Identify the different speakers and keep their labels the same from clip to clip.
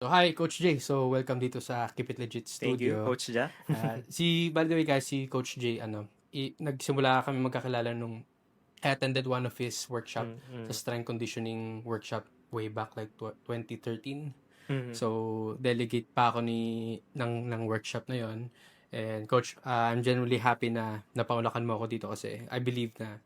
Speaker 1: So, hi, Coach Jay. So, welcome dito sa Keep It Legit
Speaker 2: Thank you,
Speaker 1: Studio.
Speaker 2: Coach Ja.
Speaker 1: By the way, guys, si Coach Jay, nagsimula kami magkakilala nung I attended one of his workshop
Speaker 2: Mm,
Speaker 1: sa
Speaker 2: mm,
Speaker 1: strength conditioning workshop way back like 2013.
Speaker 2: mm.
Speaker 1: So, delegate pa ako ng workshop na yon. And Coach, I'm genuinely happy na napaunlakan mo ako dito kasi I believe na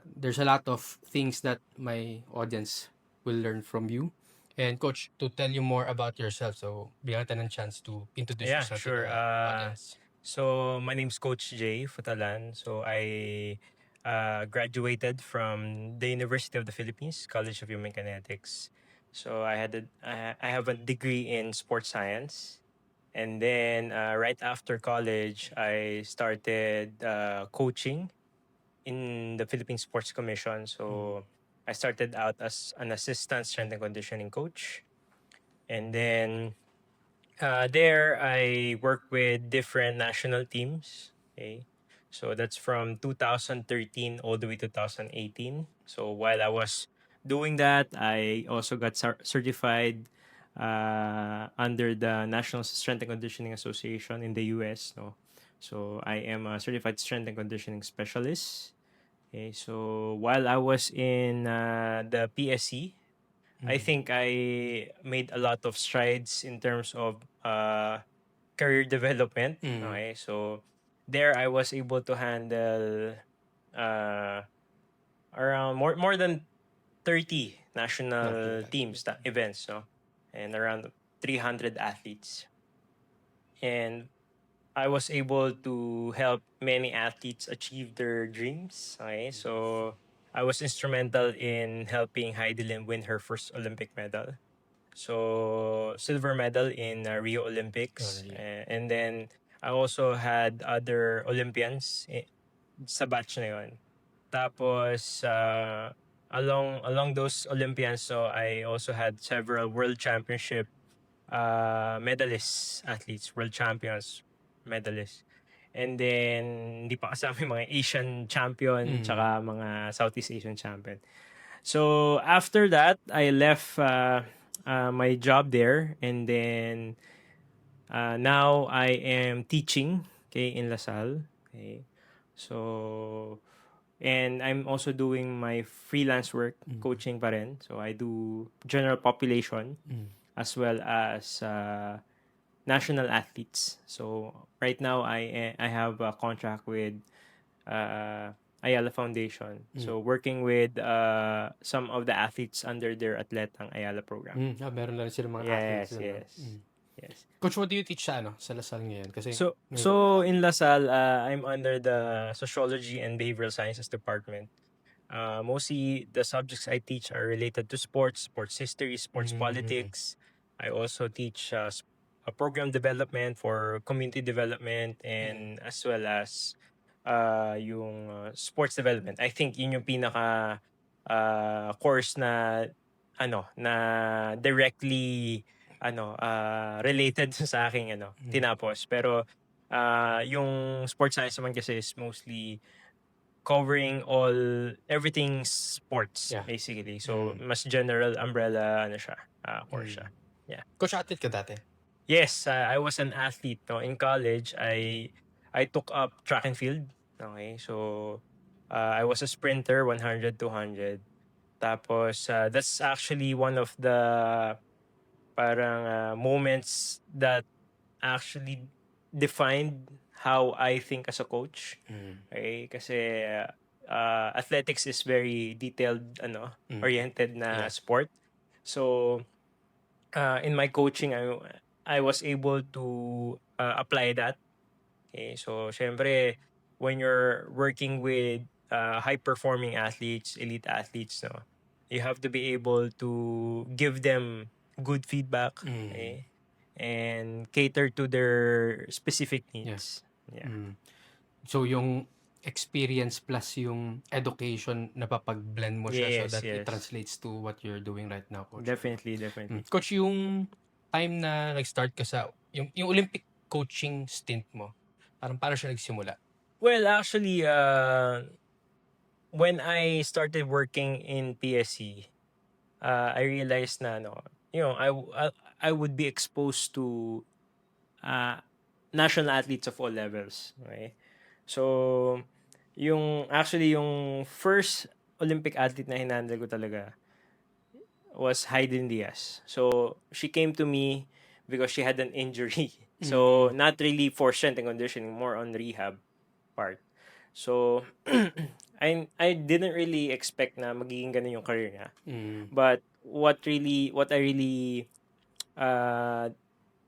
Speaker 1: there's a lot of things that my audience will learn from you. And Coach, to tell you more about yourself, so bigyan kita ng chance to introduce
Speaker 2: Yeah,
Speaker 1: yourself to
Speaker 2: sure.
Speaker 1: the audience.
Speaker 2: So my name's Coach Jay Futalan. So I graduated from the University of the Philippines, College of Human Kinetics. So I have a degree in sports science. And then right after college, I started coaching in the Philippine Sports Commission. So I started out as an assistant strength and conditioning coach. And then there, I work with different national teams. Okay. So that's from 2013 all the way to 2018. So while I was doing that, I also got certified under the National Strength and Conditioning Association in the US. No? So I am a certified strength and conditioning specialist. Okay. So while I was in the PSC, I think I made a lot of strides in terms of career development.
Speaker 1: Mm.
Speaker 2: Okay, so there I was able to handle uh, around more than 30
Speaker 1: Nothing
Speaker 2: national
Speaker 1: bad.
Speaker 2: teams events, no, and around 300 athletes, and I was able to help many athletes achieve their dreams. Okay, so I was instrumental in helping Heidi Lim win her first Olympic medal. So silver medal in Rio Olympics,
Speaker 1: Already.
Speaker 2: and then I also had other Olympians sa batch na yun. Tapos along those Olympians, so I also had several world championship medalists, athletes, world champions, medalists. And then hindi pa kasama yung mga Asian champion
Speaker 1: Mm.
Speaker 2: tsaka mga Southeast Asian champion. So after that, I left my job there, and then now I am teaching, okay, in LaSalle. Okay, so and I'm also doing my freelance work, coaching pa rin. So I do general population as well as national athletes. So right now I have a contract with Ayala Foundation. So working with some of the athletes under their Atletang Ayala program.
Speaker 1: Meron na rin sila mga athletes
Speaker 2: Yes,
Speaker 1: dun, no?
Speaker 2: yes. Yes.
Speaker 1: Coach, what do you teach sa Lasal ngayon? Kasi,
Speaker 2: So in LaSalle, I'm under the Sociology and Behavioral Sciences department. Mostly the subjects I teach are related to sports, sports history, sports politics. I also teach program development for community development and as well as yung sports development. I think yun yung pinaka course na directly related sa aking tinapos. Pero yung sports science naman kasi is mostly covering everything sports,
Speaker 1: Yeah.
Speaker 2: basically. So mas general umbrella siya, course siya. Yeah.
Speaker 1: Coach, athlete ka dati?
Speaker 2: Yes, I was an athlete, no. In college, I took up track and field. Okay, so I was a sprinter, 100, 200. Tapos that's actually one of the parang moments that actually defined how I think as a coach. Okay, kasi athletics is very detailed oriented na
Speaker 1: Yeah.
Speaker 2: sport. So in my coaching, I was able to apply that. Okay, so syempre when you're working with high performing athletes, elite athletes, no, you have to be able to give them good feedback, okay, and cater to their specific needs. Yeah.
Speaker 1: So, yung experience plus yung education, napapag-blend mo siya so
Speaker 2: Yes,
Speaker 1: that it
Speaker 2: yes.
Speaker 1: translates to what you're doing right now, Coach.
Speaker 2: Definitely, definitely.
Speaker 1: Coach, yung time na nag-start ka yung Olympic coaching stint mo, paano siya nagsimula?
Speaker 2: Well, actually, when I started working in PSC, I realized na I would be exposed to national athletes of all levels. Okay? So, yung first Olympic athlete na hinandle ko talaga was Hayden Diaz. So, she came to me because she had an injury. So, not really for strength and conditioning, more on rehab part. So, I didn't really expect na magiging ganun yung career niya. But what I really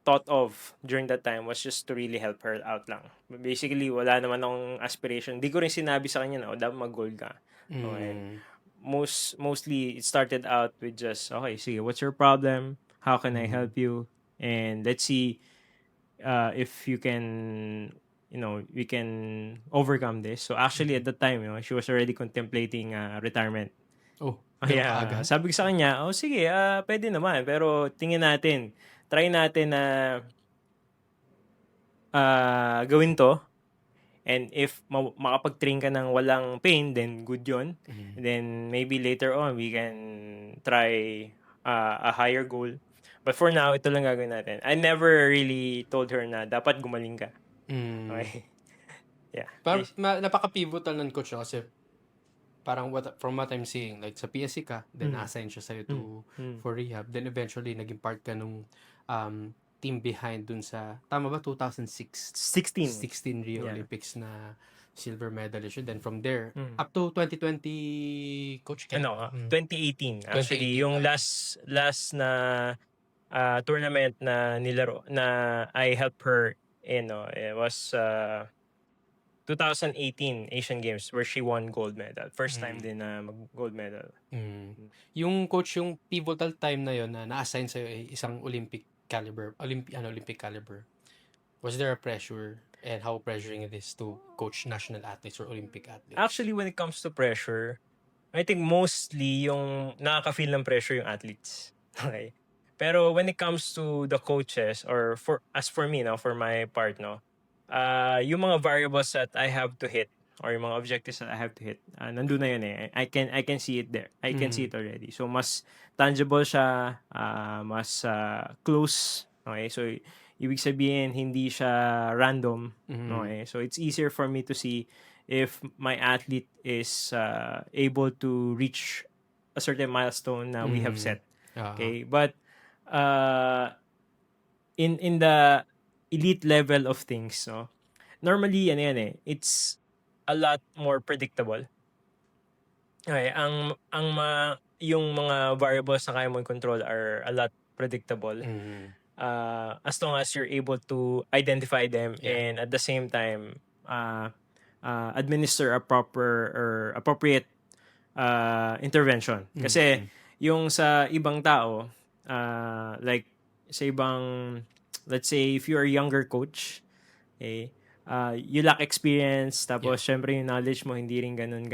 Speaker 2: thought of during that time was just to really help her out lang. Basically, wala naman akong aspiration. Di ko rin sinabi sa kanya na, dapat mag-gold ka. Okay. Mostly, it started out with just, okay, sige, what's your problem? How can I help you? And let's see if you can, we can overcome this. So actually, at the time, she was already contemplating retirement.
Speaker 1: Oh,
Speaker 2: Yeah,
Speaker 1: kaagad?
Speaker 2: sabi ko sa kanya, sige, pwede naman. Pero tingin natin, try natin na gawin to. And if makapag-train ka ng walang pain, then good yun. And then maybe later on, we can try a higher goal. But for now, ito lang gagawin natin. I never really told her na dapat gumaling ka. Okay? Yeah.
Speaker 1: Napaka-pivotal nun, coach, kasi parang from what I'm seeing, like sa PSC ka, then na-assign siya sa'yo for rehab, then eventually naging part ka nung team behind dun sa, tama ba, 2006? 16 Rio
Speaker 2: Yeah.
Speaker 1: Olympics na silver medalist yun. Then from there, up to 2020, coach Ken?
Speaker 2: 2018. Actually, yung last na tournament na nilaro, na I helped her in, it was 2018 Asian Games where she won gold medal. First time din na mag-gold medal.
Speaker 1: Yung coach, yung pivotal time na yon na na-assign sa'yo isang Olympic caliber. Was there a pressure, and how pressuring it is to coach national athletes or Olympic athletes?
Speaker 2: Actually, when it comes to pressure, I think mostly yung nakaka-feel ng pressure yung athletes. Okay? Pero when it comes to the coaches, or as for me, for my part, yung mga variables that I have to hit, or yung mga objectives that I have to hit, nandun na yun eh. I can see it there. I can see it already. So, mas tangible siya, mas close. Okay? So, ibig sabihin, hindi siya random. Okay? So, it's easier for me to see if my athlete is able to reach a certain milestone na we have set. Okay? But, in the elite level of things, normally, it's a lot more predictable. Okay, yung mga variables na kaya mo control are a lot predictable. As long as you're able to identify them and at the same time administer a proper or appropriate intervention. Kasi yung sa ibang tao, like sa ibang, let's say, if you're a younger coach, you lack experience, tapos syempre yung knowledge mo hindi rin ganun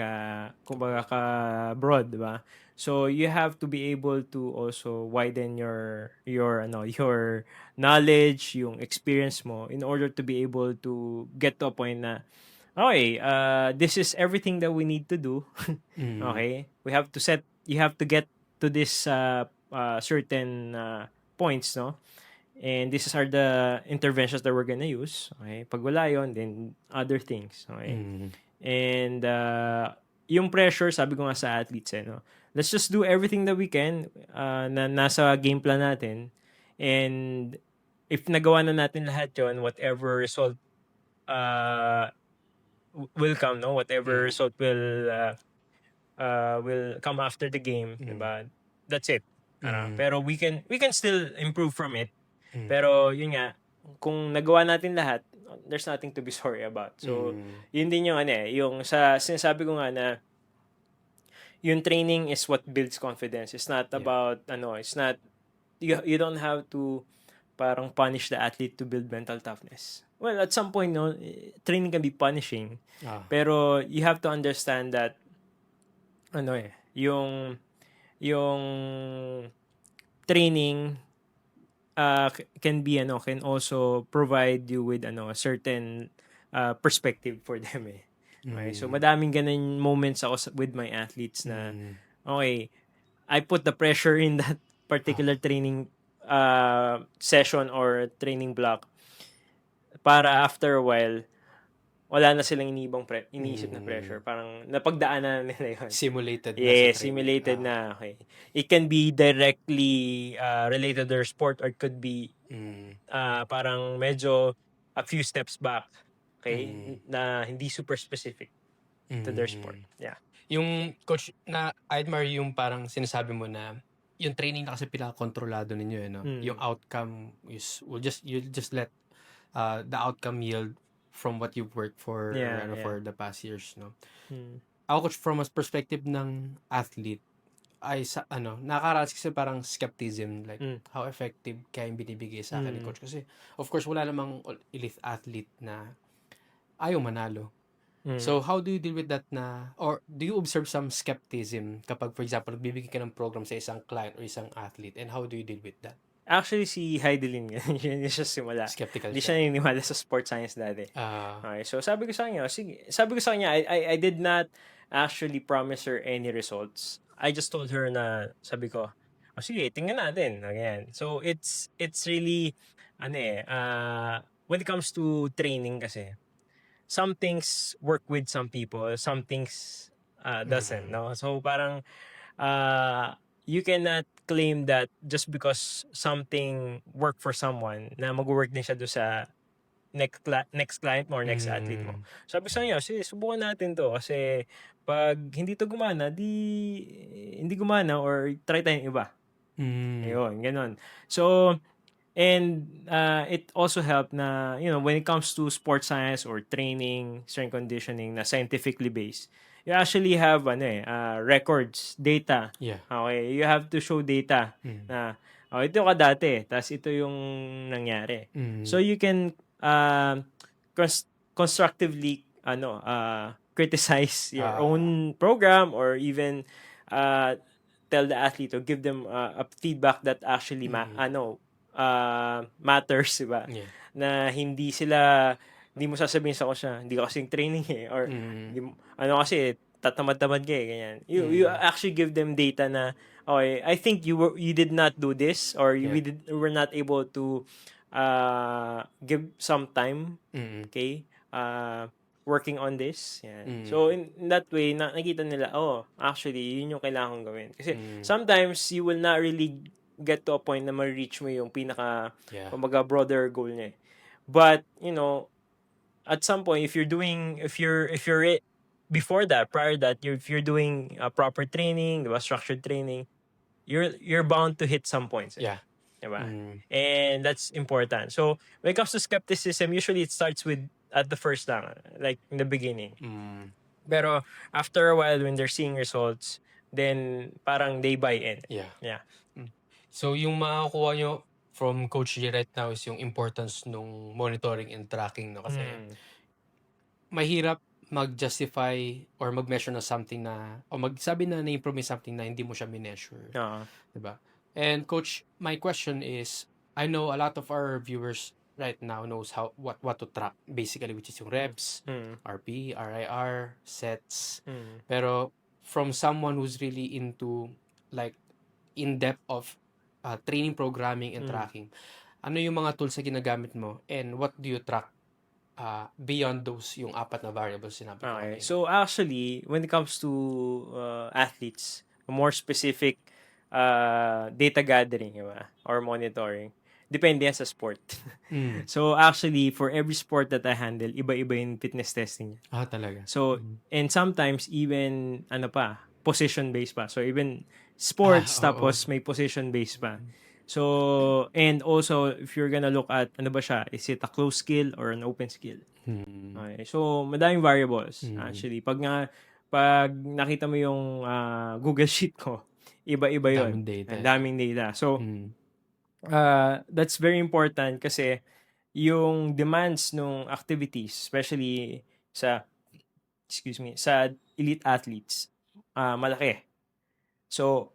Speaker 2: kumbaga ka broad, di ba? So you have to be able to also widen your knowledge, yung experience mo, in order to be able to get to a point na, okay, this is everything that we need to do. Okay, you have to get to this certain points, and these are the interventions that we're gonna use. Okay, pag wala yun, then other things. Okay, and yung pressure, sabi ko nga sa athletes, let's just do everything that we can na nasa game plan natin, and if nagawa na natin lahat yon, whatever result will come, whatever result will come after the game, diba? That's it. Pero we can still improve from it. Pero yun nga, kung nagawa natin lahat, there's nothing to be sorry about. So yun din yung yung sa sinasabi ko nga na yung training is what builds confidence. It's not about it's not, you don't have to parang punish the athlete to build mental toughness. Well, at some point, training can be punishing. Pero you have to understand that yung training can also provide you with a certain perspective for them eh. Okay? So madaming ganun moments ako with my athletes na okay, I put the pressure in that particular training session or training block para after a while, wala na silang iniisip na pressure. Parang napagdaanan na nila yun.
Speaker 1: Simulated na sa
Speaker 2: Yeah,
Speaker 1: training.
Speaker 2: simulated na. Okay. It can be directly related to their sport or it could be parang medyo a few steps back. Okay? Na hindi super specific to their sport. Yeah.
Speaker 1: Yung coach na I admire yung parang sinasabi mo na yung training na kasi pinaka-kontrolado ninyo no. Yung outcome is you'll just let the outcome yield from what you've worked for for the past years no. Ako coach from a perspective ng athlete ay nakakaranas kasi parang skepticism like how effective kaya yung binibigay sa akin ni coach kasi of course wala namang elite athlete na ayaw manalo. So, how do you deal with that or do you observe some skepticism kapag, for example, nagbibigay ka ng program sa isang client or isang athlete and how do you deal with that?
Speaker 2: Actually, si Heidelin, yun siya simula.
Speaker 1: Skeptical
Speaker 2: Hindi
Speaker 1: siya.
Speaker 2: siya naniniwala sa sports science dati. Okay, so sabi ko sa kanya, I did not actually promise her any results. I just told her na, sabi ko, sige, tingnan natin. Again. So, it's really, when it comes to training kasi, some things work with some people, some things doesn't, no? So, parang, you cannot claim that just because something work for someone na mag-work din siya do sa next client mo or next athlete mo. Sabi sa niya, sige, subukan natin to kasi pag hindi to gumana, hindi gumana or try tayong iba. Ayun, ganun. So, and it also helped na, when it comes to sports science or training, strength conditioning na scientifically based, you actually have records, data.
Speaker 1: Yeah.
Speaker 2: Okay, you have to show data na ito ka dati, tas ito yung nangyari. So you can constructively criticize your own program or even tell the athlete or give them a feedback that actually matters, diba?
Speaker 1: Yeah.
Speaker 2: Na hindi mo sasabihin sa siya, hindi ka kasing training or kasi tatamad-tamad ka ganyan. You actually give them data na okay, I think you did not do this or we were not able to give some time, okay, working on this. Yan. So in that way, nakikita nila, actually yun yung kailangan kong gawin. Kasi sometimes you will not really get to a point na ma-reach mo yung pinaka kumbaga broader goal niya. But at some point if you're before that, prior that, if you're doing proper training, diba, structured training, you're bound to hit some points.
Speaker 1: Yeah.
Speaker 2: Diba? And that's important. So when it comes to skepticism, usually it starts with at the first lang, like in the beginning. Pero after a while, when they're seeing results, then parang they buy in.
Speaker 1: Yeah. So yung makakuha nyo from Coach G right now is yung importance nung monitoring and tracking, no? Kasi mahirap mag-justify or mag-measure na something na o magsabi na na-improve something na hindi mo siya mineasure. Diba? And Coach, my question is, I know a lot of our viewers right now knows what to track basically, which is yung reps, RP, RIR, sets. Pero from someone who's really into like in-depth of training, programming, and tracking, ano yung mga tools na ginagamit mo and what do you track beyond those yung apat na variables sinabi ko?
Speaker 2: Okay. So actually, when it comes to athletes, more specific data gathering, diba? Or monitoring, depende yan sa sport. So actually, for every sport that I handle, iba-iba yung fitness testing.
Speaker 1: Talaga?
Speaker 2: So, and sometimes even, position-based pa. So even sports, tapos may position-based pa. So, and also, if you're gonna look at, is it a closed skill or an open skill? Okay. So, madaming variables. Actually, pag nakita mo yung Google Sheet ko, iba-iba yun. Daming data. So, that's very important kasi yung demands ng activities, especially sa elite athletes, malaki. So,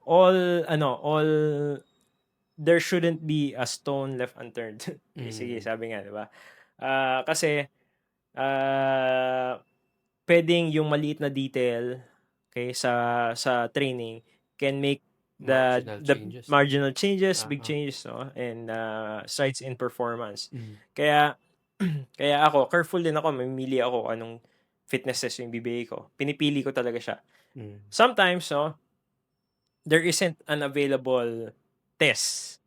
Speaker 2: there shouldn't be a stone left unturned. Sige, sabi nga, diba? Kasi, pwedeng yung maliit na detail, okay, sa training can make
Speaker 1: Marginal
Speaker 2: the
Speaker 1: changes.
Speaker 2: marginal changes, big
Speaker 1: Oo.
Speaker 2: changes, no? And strides in performance.
Speaker 1: Mm.
Speaker 2: Kaya kaya ako careful din ako, mamimili ako kung anong fitness test yung ibibigay ko. Pinipili ko talaga siya.
Speaker 1: Mm.
Speaker 2: Sometimes, no, there isn't an available test.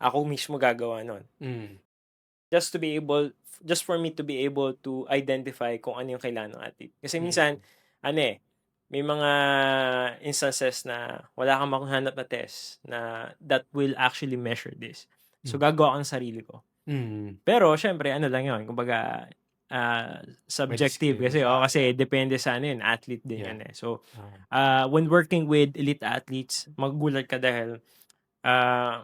Speaker 2: Ako mismo gagawa nun.
Speaker 1: Mm.
Speaker 2: Just for me to be able to identify kung ano yung kailangan ng athlete. Kasi
Speaker 1: Mm.
Speaker 2: minsan, may mga instances na wala kang makuhanap na test na that will actually measure this. So, gagawa ko ng sarili ko.
Speaker 1: Mm.
Speaker 2: Pero, syempre, ano lang yun, kumbaga, subjective. Kasi, kasi depende sa ano yun, athlete din
Speaker 1: Yeah.
Speaker 2: yan eh. So,
Speaker 1: Ah.
Speaker 2: when working with elite athletes, magugulat ka dahil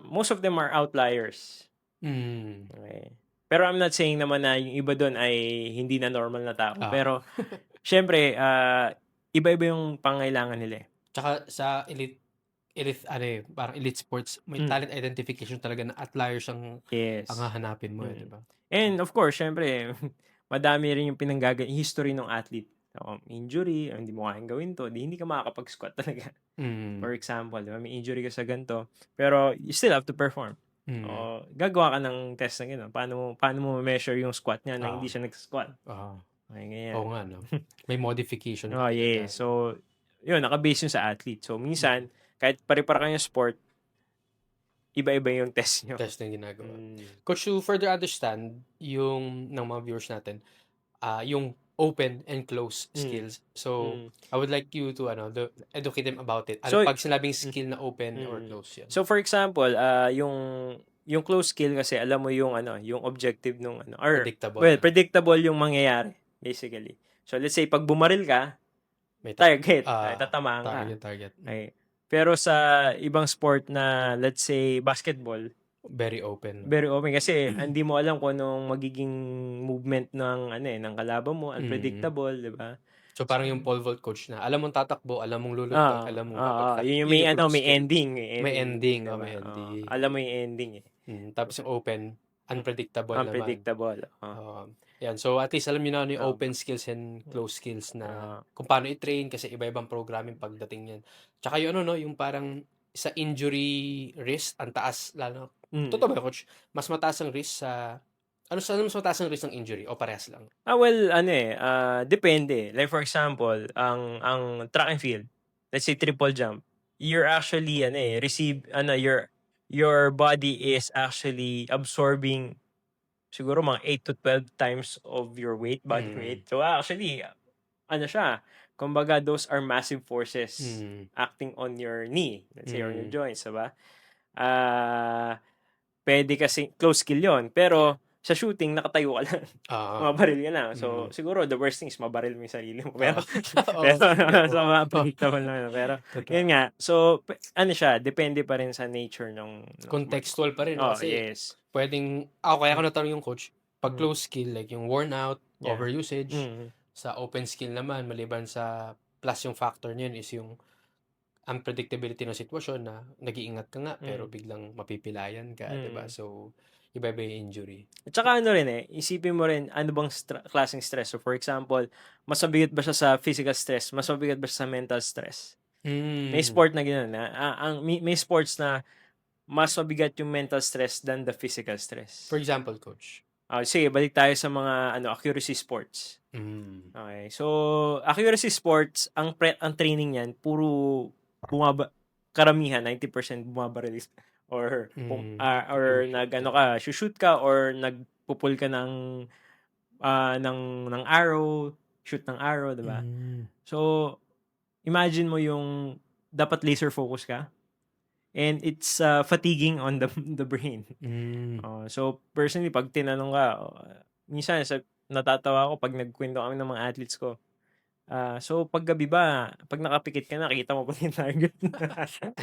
Speaker 2: most of them are outliers.
Speaker 1: Mm.
Speaker 2: Okay. Pero I'm not saying naman na yung iba doon ay hindi na normal na tao.
Speaker 1: Ah.
Speaker 2: Pero, syempre, iba-iba yung pangailangan nila eh.
Speaker 1: Tsaka sa elite parang elite sports, may talent identification talaga na outliers ang
Speaker 2: Yes.
Speaker 1: hahanapin mo, di ba?
Speaker 2: And of course, syempre, madami rin yung history ng athlete. Injury, hindi mo kayang gawin to, hindi ka makakapag-squat talaga.
Speaker 1: Mm.
Speaker 2: For example, di ba, may injury ka sa ganito, pero you still have to perform. Gagawa ka ng test na gano'n. Paano mo measure yung squat niya na hindi siya nag-squat? Okay, ganyan.
Speaker 1: Oo nga, no? May modification.
Speaker 2: Yeah. So, yun, naka-base yun sa athlete. So, minsan, kahit pare-para kayong sport, iba-iba yung test nyo.
Speaker 1: Test na ginagawa. Coach, to further understand yung ng mga viewers natin, yung open and close skills. So, I would like you to educate them about it.
Speaker 2: So,
Speaker 1: Pag sinabing skill na open or close yan?
Speaker 2: So, for example, yung close skill kasi, alam mo yung yung objective nung or
Speaker 1: Predictable.
Speaker 2: well, predictable yung mangyayari, basically. So, let's say, pag bumaril ka,
Speaker 1: may
Speaker 2: target, tatamaan ka.
Speaker 1: Target.
Speaker 2: Okay. Pero sa ibang sport na, let's say, basketball,
Speaker 1: very open
Speaker 2: kasi hindi mo alam kung anong magiging movement ng ng kalaban mo, unpredictable, di ba?
Speaker 1: So parang yung pole vault, coach, na alam mong tatakbo, alam mong lulunod, alam mong babagsak.
Speaker 2: Yun yung may ending.
Speaker 1: May ending,
Speaker 2: diba?
Speaker 1: may ending.
Speaker 2: Alam mo yung ending eh.
Speaker 1: Tapos yung open, unpredictable naman. Yan. So at least alam niyo na ano yung open skills and close skills na kung paano i-train kasi iba-ibang programming pagdating yan. Tsaka yung yung parang sa injury risk, ang taas lalo. Totoo ba, coach? Mas mataas ang risk sa mas mataas ang risk ng injury o parehas lang?
Speaker 2: Well, depende. Like for example, ang track and field, let's say triple jump, you're actually your body is actually absorbing siguro mga 8 to 12 times of your body weight. So actually, kumbaga those are massive forces acting on your knee, let's say, or your joints, diba? Pwede kasi close skill yon, pero sa shooting, nakatayo ka lang. Mabaril ka lang. So, siguro, the worst thing is mabaril mo yung sarili mo. Pero, so, mapredictable na. Pero, yun nga. So, depende pa rin sa nature ng
Speaker 1: contextual pa rin. Kasi,
Speaker 2: yes.
Speaker 1: Pwedeng, kaya ko natanong yung coach, pag close skill, like yung worn out, overusage, sa open skill naman, maliban sa plus yung factor niyan is yung unpredictability ng sitwasyon na nag-iingat ka nga, pero biglang mapipilayan ka, diba? So, iba-iba yung injury.
Speaker 2: At saka isipin mo rin, ano bang klaseng stress? So, for example, mas mabigat ba siya sa physical stress? Mas mabigat ba siya sa mental stress? May sport na gano'n. May sports na mas mabigat yung mental stress than the physical stress.
Speaker 1: For example, coach?
Speaker 2: Sige, balik tayo sa mga accuracy sports. Okay. So, accuracy sports, ang training niyan, puro karamihan, 90% bumabaril or shoot ka or nagpupul ka ng arrow, shoot ng arrow, diba? So, imagine mo yung dapat laser focus ka and it's fatiguing on the brain. So, personally, pag tinanong ka, minsan natatawa ako pag nagkwento kami ng mga athletes ko. So, pag gabi ba, pag nakapikit ka na, kita mo pa yung target.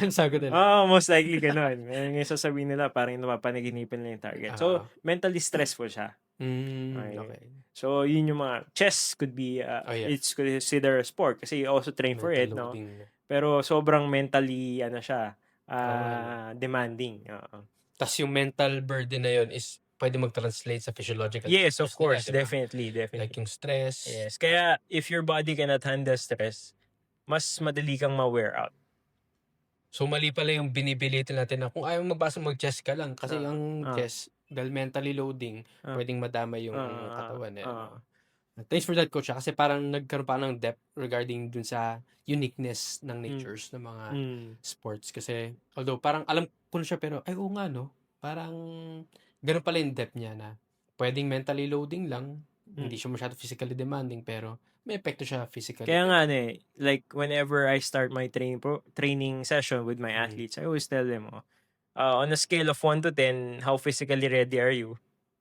Speaker 1: Ang sagot nila?
Speaker 2: Most likely ganun. Yung sasabihin nila, parang napapanaginipan nila yung target. So, mentally stressful siya.
Speaker 1: Okay.
Speaker 2: So, yun yung mga, chess could be, it's considered a sport kasi you also train for it, no? Pero sobrang mentally, demanding.
Speaker 1: Tas yung mental burden na yun is pwede mag-translate sa physiological.
Speaker 2: Yes, of course.
Speaker 1: Diba?
Speaker 2: Definitely.
Speaker 1: Like yung stress.
Speaker 2: Yes. Kaya, if your body cannot handle stress, mas madali kang ma-wear out.
Speaker 1: So, mali pala yung binibilitan natin na kung ayaw mo magbasa, mag-chess ka lang. Kasi
Speaker 2: Ah,
Speaker 1: ang
Speaker 2: ah,
Speaker 1: chess, dahil mentally loading,
Speaker 2: ah,
Speaker 1: puwedeng madamay yung
Speaker 2: ah,
Speaker 1: katawan, eh,
Speaker 2: ah,
Speaker 1: 'no? Thanks for that, coach, kasi parang nagkaroon pa ng depth regarding dun sa uniqueness ng
Speaker 2: hmm,
Speaker 1: natures ng mga
Speaker 2: hmm,
Speaker 1: sports. Kasi although parang alam ko na siya pero, ay oo nga 'no, parang gano'n pala yung depth niya na puwedeng mentally loading lang, hindi
Speaker 2: hmm.
Speaker 1: siya masyadong physically demanding pero may epekto siya physically
Speaker 2: Kaya
Speaker 1: din.
Speaker 2: nga ano, eh, like whenever I start my training session with my
Speaker 1: Mm,
Speaker 2: athletes, I always tell them, on a scale of 1 to 10, how physically ready are you?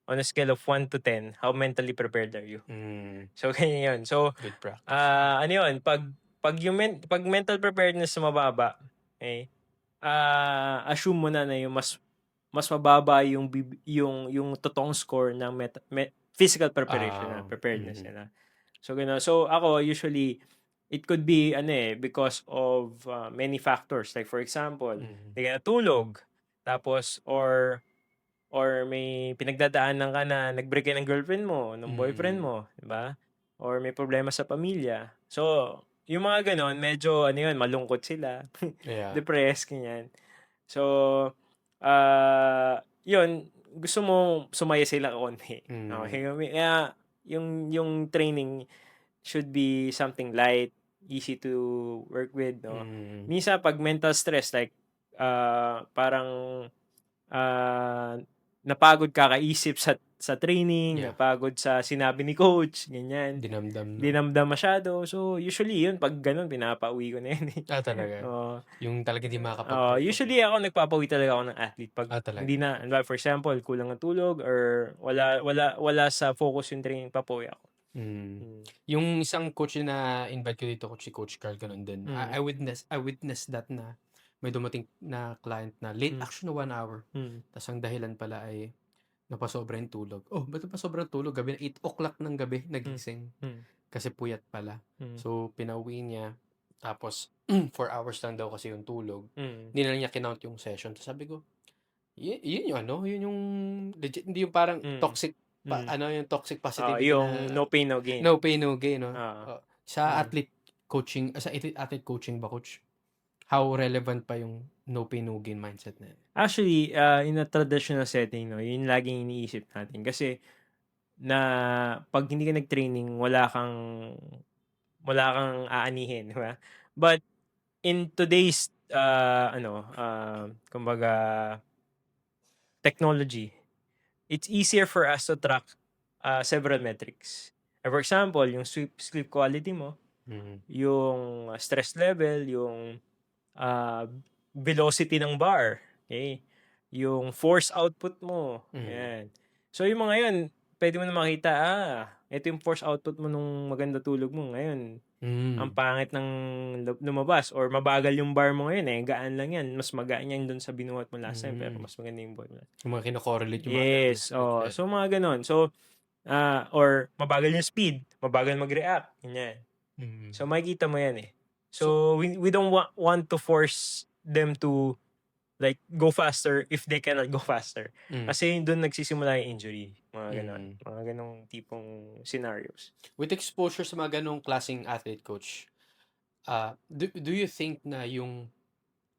Speaker 2: On a scale of 1 to 10, how mentally prepared are you?
Speaker 1: hmm,
Speaker 2: So ganyan yun. So,
Speaker 1: good practice.
Speaker 2: ano yun, pag mental preparedness na mababa, eh, assume mo na yung mas mababa yung totoong score ng physical preparation na preparedness
Speaker 1: Mhm,
Speaker 2: nila. So gano'n. So ako usually it could be ano because of many factors. Like for example,
Speaker 1: mhm,
Speaker 2: hindi ka natulog, tapos or may pinagdadaanan ka na nag-break ka ng girlfriend mo, ng boyfriend
Speaker 1: mm,
Speaker 2: mo, 'di ba? Or may problema sa pamilya. So, yung mga gano'n medyo ano 'yun, malungkot sila,
Speaker 1: yeah,
Speaker 2: depressed, ganyan. So, 'yun, gusto mo sumaya sila konti.
Speaker 1: mm,
Speaker 2: Okay, kaya yung training should be something light, easy to work with, 'no?
Speaker 1: mm,
Speaker 2: Minsan 'pag mental stress like, parang ah, napagod kakaisip sa training,
Speaker 1: yeah,
Speaker 2: napagod sa sinabi ni coach, ganyan.
Speaker 1: dinamdam 'no?
Speaker 2: Dinamdam masyado. So, usually yun 'pag gano'n pinapauwi ko na yun, eh.
Speaker 1: Talaga?
Speaker 2: Oo.
Speaker 1: Yung talagang di makakapag-perform?
Speaker 2: Usually ako nagpapauwi talaga ako ng athlete 'pag hindi
Speaker 1: Talaga?
Speaker 2: na halimbawa for example, kulang ang tulog or wala sa focus yung training, papauwi ako.
Speaker 1: Hmm.
Speaker 2: Hmm,
Speaker 1: Yung isang coach na invite ko dito, si Coach Carl, gano'n din.
Speaker 2: mm,
Speaker 1: I witnessed that na may dumating na client na late
Speaker 2: hmm,
Speaker 1: action na 1 hour,
Speaker 2: hmm,
Speaker 1: ta's ang dahilan pala ay napasobra yung tulog. Oh, ba't napasobra ang tulog? Gabi na 8 o'clock ng gabi
Speaker 2: hmm,
Speaker 1: nagising,
Speaker 2: hmm,
Speaker 1: kasi puyat pala.
Speaker 2: hmm,
Speaker 1: So, pinauwi niya, tapos 4 hours lang daw kasi yung tulog.
Speaker 2: hmm,
Speaker 1: Hindi na lang niya kinount yung session. Tapos sabi ko, yun yung ano, yun yung legit, hindi yung parang
Speaker 2: mm,
Speaker 1: toxic
Speaker 2: hmm.
Speaker 1: yung toxic positivity
Speaker 2: Yung
Speaker 1: na
Speaker 2: no pain, no gain.
Speaker 1: no pain, no gain 'no?
Speaker 2: Oo,
Speaker 1: Sa
Speaker 2: mm.
Speaker 1: athlete coaching ba, coach, how relevant pa yung no pain, no gain mindset na yan?
Speaker 2: Actually, in a traditional setting 'no, yun laging iniisip natin kasi na 'pag hindi ka nag-training wala kang aanihin, 'di ba? But in today's, kumbaga technology, it's easier for us to track, several metrics. For example, yung sleep quality mo,
Speaker 1: Mm,
Speaker 2: yung stress level, yung ah, velocity ng bar, okay? Yung force output mo,
Speaker 1: mm,
Speaker 2: yan. So yung mga yun, pwede mo na makita, ito yung force output mo nung maganda tulog mo. Ngayon, ang
Speaker 1: hmm,
Speaker 2: pangit ng lumabas or mabagal yung bar mo ngayon, gaan lang yan. Mas magaan yan dun sa binuhat mo last time pero
Speaker 1: hmm.
Speaker 2: mas maganda yung buhat mo.
Speaker 1: Yung mga kino-correlate yung mga gano'n,
Speaker 2: Yes,
Speaker 1: like
Speaker 2: oh.
Speaker 1: that.
Speaker 2: So mga ganon. So, or mabagal yung speed, mabagal mag-react, ganyan.
Speaker 1: Mm,
Speaker 2: So makikita mo yan, eh.
Speaker 1: so
Speaker 2: So we don't want to force them to like go faster if they cannot go faster.
Speaker 1: mm,
Speaker 2: Kasi dun nagsisimula yung injury, mga gano'n.
Speaker 1: mm.
Speaker 2: Mga gano'ng tipong scenarios.
Speaker 1: With exposure sa mga gano'ng klaseng athlete, coach, do you think na yung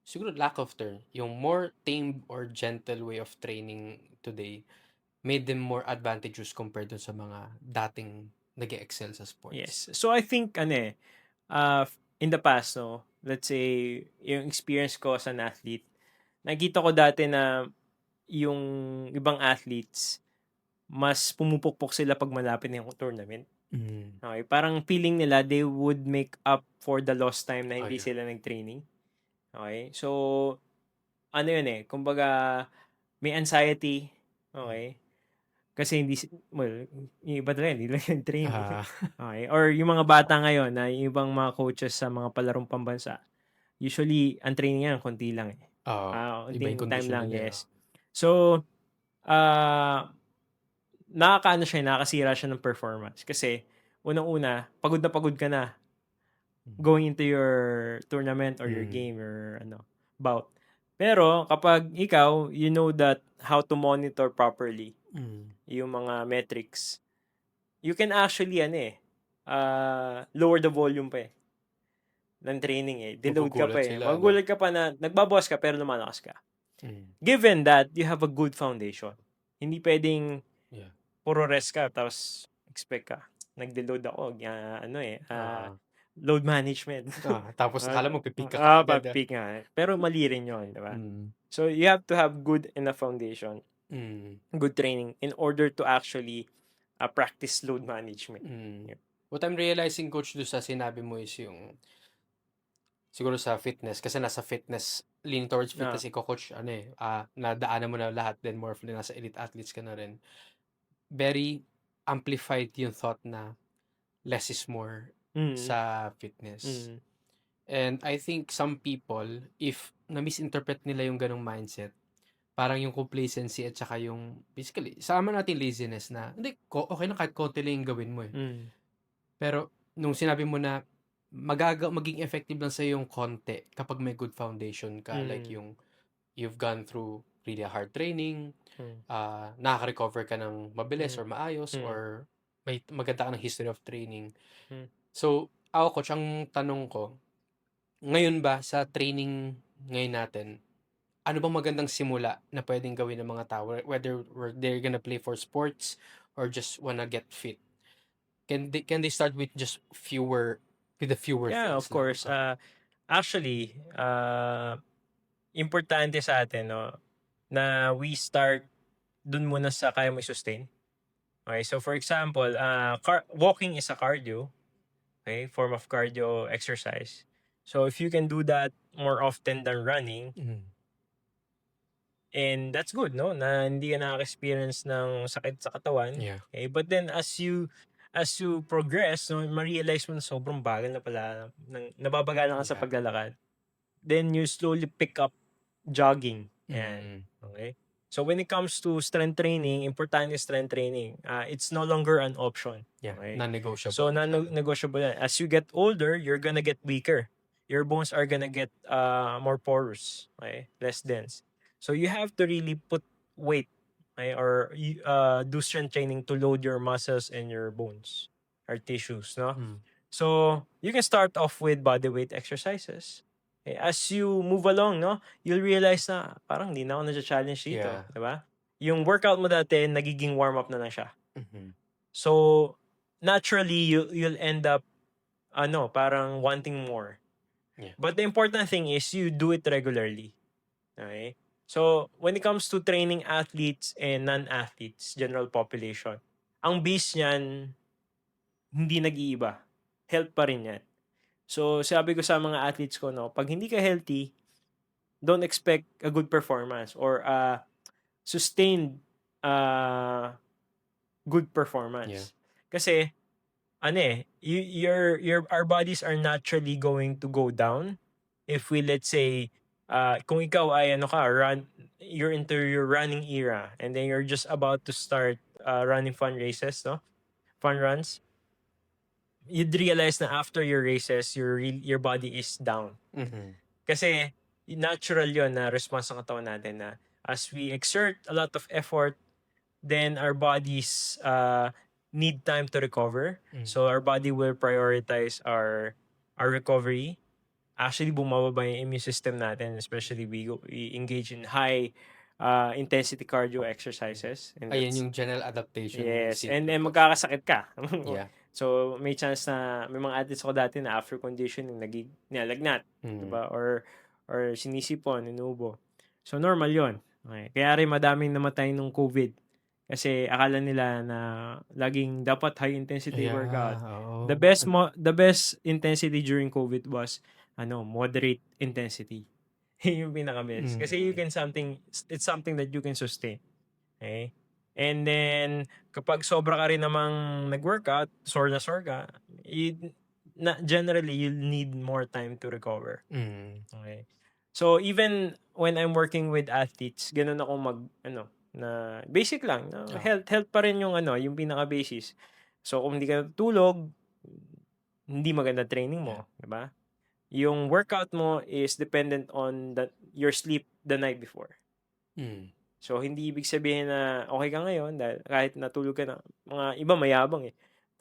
Speaker 1: siguro lack of turn, yung more tame or gentle way of training today made them more advantageous compared dun sa mga dating nag-e-excel sa sports?
Speaker 2: Yes. So I think ano, in the past 'no, let's say yung experience ko as an athlete, nakikita ko dati na yung ibang athletes mas pumupukpok sila 'pag malapit na yung tournament.
Speaker 1: Hmm,
Speaker 2: Okay, parang feeling nila they would make up for the lost time na hindi
Speaker 1: yeah.
Speaker 2: sila nag-training. Okay, so ano yun, kumbaga may anxiety,
Speaker 1: Hmm.
Speaker 2: okay? Kasi well, yung iba talaga hindi lang nag-training.
Speaker 1: Ah,
Speaker 2: Okay, or yung mga bata ngayon na yung ibang mga coaches sa mga palarong pambansa, usually ang training niyan konti lang, eh.
Speaker 1: oo, iba yung
Speaker 2: Konting time
Speaker 1: kondisyon
Speaker 2: lang,
Speaker 1: nila, eh,
Speaker 2: yes. So, ah, nakakaano siya, nakakasira siya ng performance kasi unang-una, pagod na pagod ka na
Speaker 1: Hmm,
Speaker 2: going into your tournament or your
Speaker 1: mm,
Speaker 2: game or bout. Pero kapag ikaw, you know that how to monitor properly
Speaker 1: hmm,
Speaker 2: yung mga metrics, you can actually lower the volume pa, eh. ng training eh. Deload ka pa
Speaker 1: Magugulat
Speaker 2: eh.
Speaker 1: sila, no?
Speaker 2: Magugulat ka pa na nagbabawas ka pero lumalakas ka.
Speaker 1: Mm.
Speaker 2: Given that you have a good foundation. Hindi pwedeng
Speaker 1: Yeah.
Speaker 2: puro rest ka tapos expect ka. Nag-deload ako. Load management.
Speaker 1: Tapos akala mo pipik ka agad.
Speaker 2: Papik nga. Pero mali rin yun, di ba?
Speaker 1: Mm.
Speaker 2: So, you have to have good enough foundation,
Speaker 1: Mm.
Speaker 2: good training in order to actually practice load management.
Speaker 1: Mm.
Speaker 2: Yeah.
Speaker 1: What I'm realizing, Coach, doon sa sinabi mo is yung siguro sa fitness, kasi nasa fitness, leaning towards fitness, ikaw, Coach, nadaanan mo na lahat, then more of nasa elite athletes ka na rin. Very amplified yung thought na less is more sa fitness. And I think some people, if na-misinterpret nila yung ganong mindset, parang yung complacency at saka yung, basically, sama natin laziness na, hindi, okay na kahit konti lang yung gawin mo eh. Pero, nung sinabi mo na, maging effective lang sa yung konti kapag may good foundation ka, like yung, you've gone through really hard training, nakaka-recover ka ng mabilis or maayos, or may maganda ka ng history of training. So, ako, Coach, ang tanong ko, ngayon ba sa training ngayon natin, ano bang magandang simula na pwedeng gawin ng mga tao, whether they're gonna play for sports or just wanna get fit? Can they start with just the fewer
Speaker 2: Yeah,
Speaker 1: things
Speaker 2: of course. Actually, importante sa atin, no, na we start dun muna sa kaya mo i-sustain. Okay, so for example, walking is a cardio, okay, form of cardio exercise. So if you can do that more often than running, and that's good, no, na hindi ka nakaka-experience ng sakit sa katawan.
Speaker 1: Yeah.
Speaker 2: Okay, but then as you progress, no, ma-realize mo na sobrang bagal na pala, nababagalan ka sa
Speaker 1: Yeah.
Speaker 2: paglalakad. Then you slowly pick up jogging. Yan. Okay? So when it comes to strength training, importante is strength training. It's no longer an option.
Speaker 1: Yeah,
Speaker 2: Okay?
Speaker 1: non-negotiable.
Speaker 2: So non-negotiable yan. As you get older, you're gonna get weaker. Your bones are gonna get more porous. Okay? Less dense. So you have to really put weight, okay? Or do strength training to load your muscles and your bones or tissues. No? So you can start off with body weight exercises. Okay? As you move along, no, you'll realize na parang hindi na ako na-challenge dito.
Speaker 1: Yeah.
Speaker 2: Diba? Yung workout mo dati, nagiging warm-up na lang siya. So, naturally, you'll end up, parang wanting more.
Speaker 1: Yeah.
Speaker 2: But the important thing is you do it regularly. Okay? So, when it comes to training athletes and non-athletes, general population, ang base niyan, hindi nag-iiba. Health pa rin yan. So, sabi ko sa mga athletes ko, no, pag hindi ka healthy, don't expect a good performance or a sustained good performance.
Speaker 1: Yeah.
Speaker 2: Kasi, our bodies are naturally going to go down if we, let's say, kung ikaw ay you're into your running era and then you're just about to start running fun races, no? Fun runs. You'd realize na after your races, your body is down. Kasi natural yon na response ng katawan natin na as we exert a lot of effort, then our bodies need time to recover. So our body will prioritize our recovery. Actually, bumababa yung immune system natin, especially we engage in high intensity cardio exercises. And
Speaker 1: Ayan yung general adaptation.
Speaker 2: yes,
Speaker 1: state
Speaker 2: and then
Speaker 1: of-
Speaker 2: magkakasakit ka.
Speaker 1: Yeah.
Speaker 2: So, may chance na may mga athletes ko dati na after conditioning nilalagnat, diba? Or sinisipon, inuubo. So, normal yon. Okay. Kaya rin madaming namatay nung COVID. Kasi akala nila na laging dapat high intensity
Speaker 1: Yeah,
Speaker 2: workout.
Speaker 1: oo.
Speaker 2: The best intensity during COVID was moderate intensity. Yun yung pinaka-best. Kasi it's something that you can sustain. Okay? And then, kapag sobra ka rin namang nag-workout, sore ka, generally, you'll need more time to recover. Okay? So, even when I'm working with athletes, ganun ako na basic lang. Health pa rin yung yung pinaka-basis. So, kung hindi ka natutulog, hindi maganda training mo. Diba? Yung workout mo is dependent on your sleep the night before. So, hindi ibig sabihin na okay ka ngayon dahil kahit natulog ka na. Mga iba mayabang eh.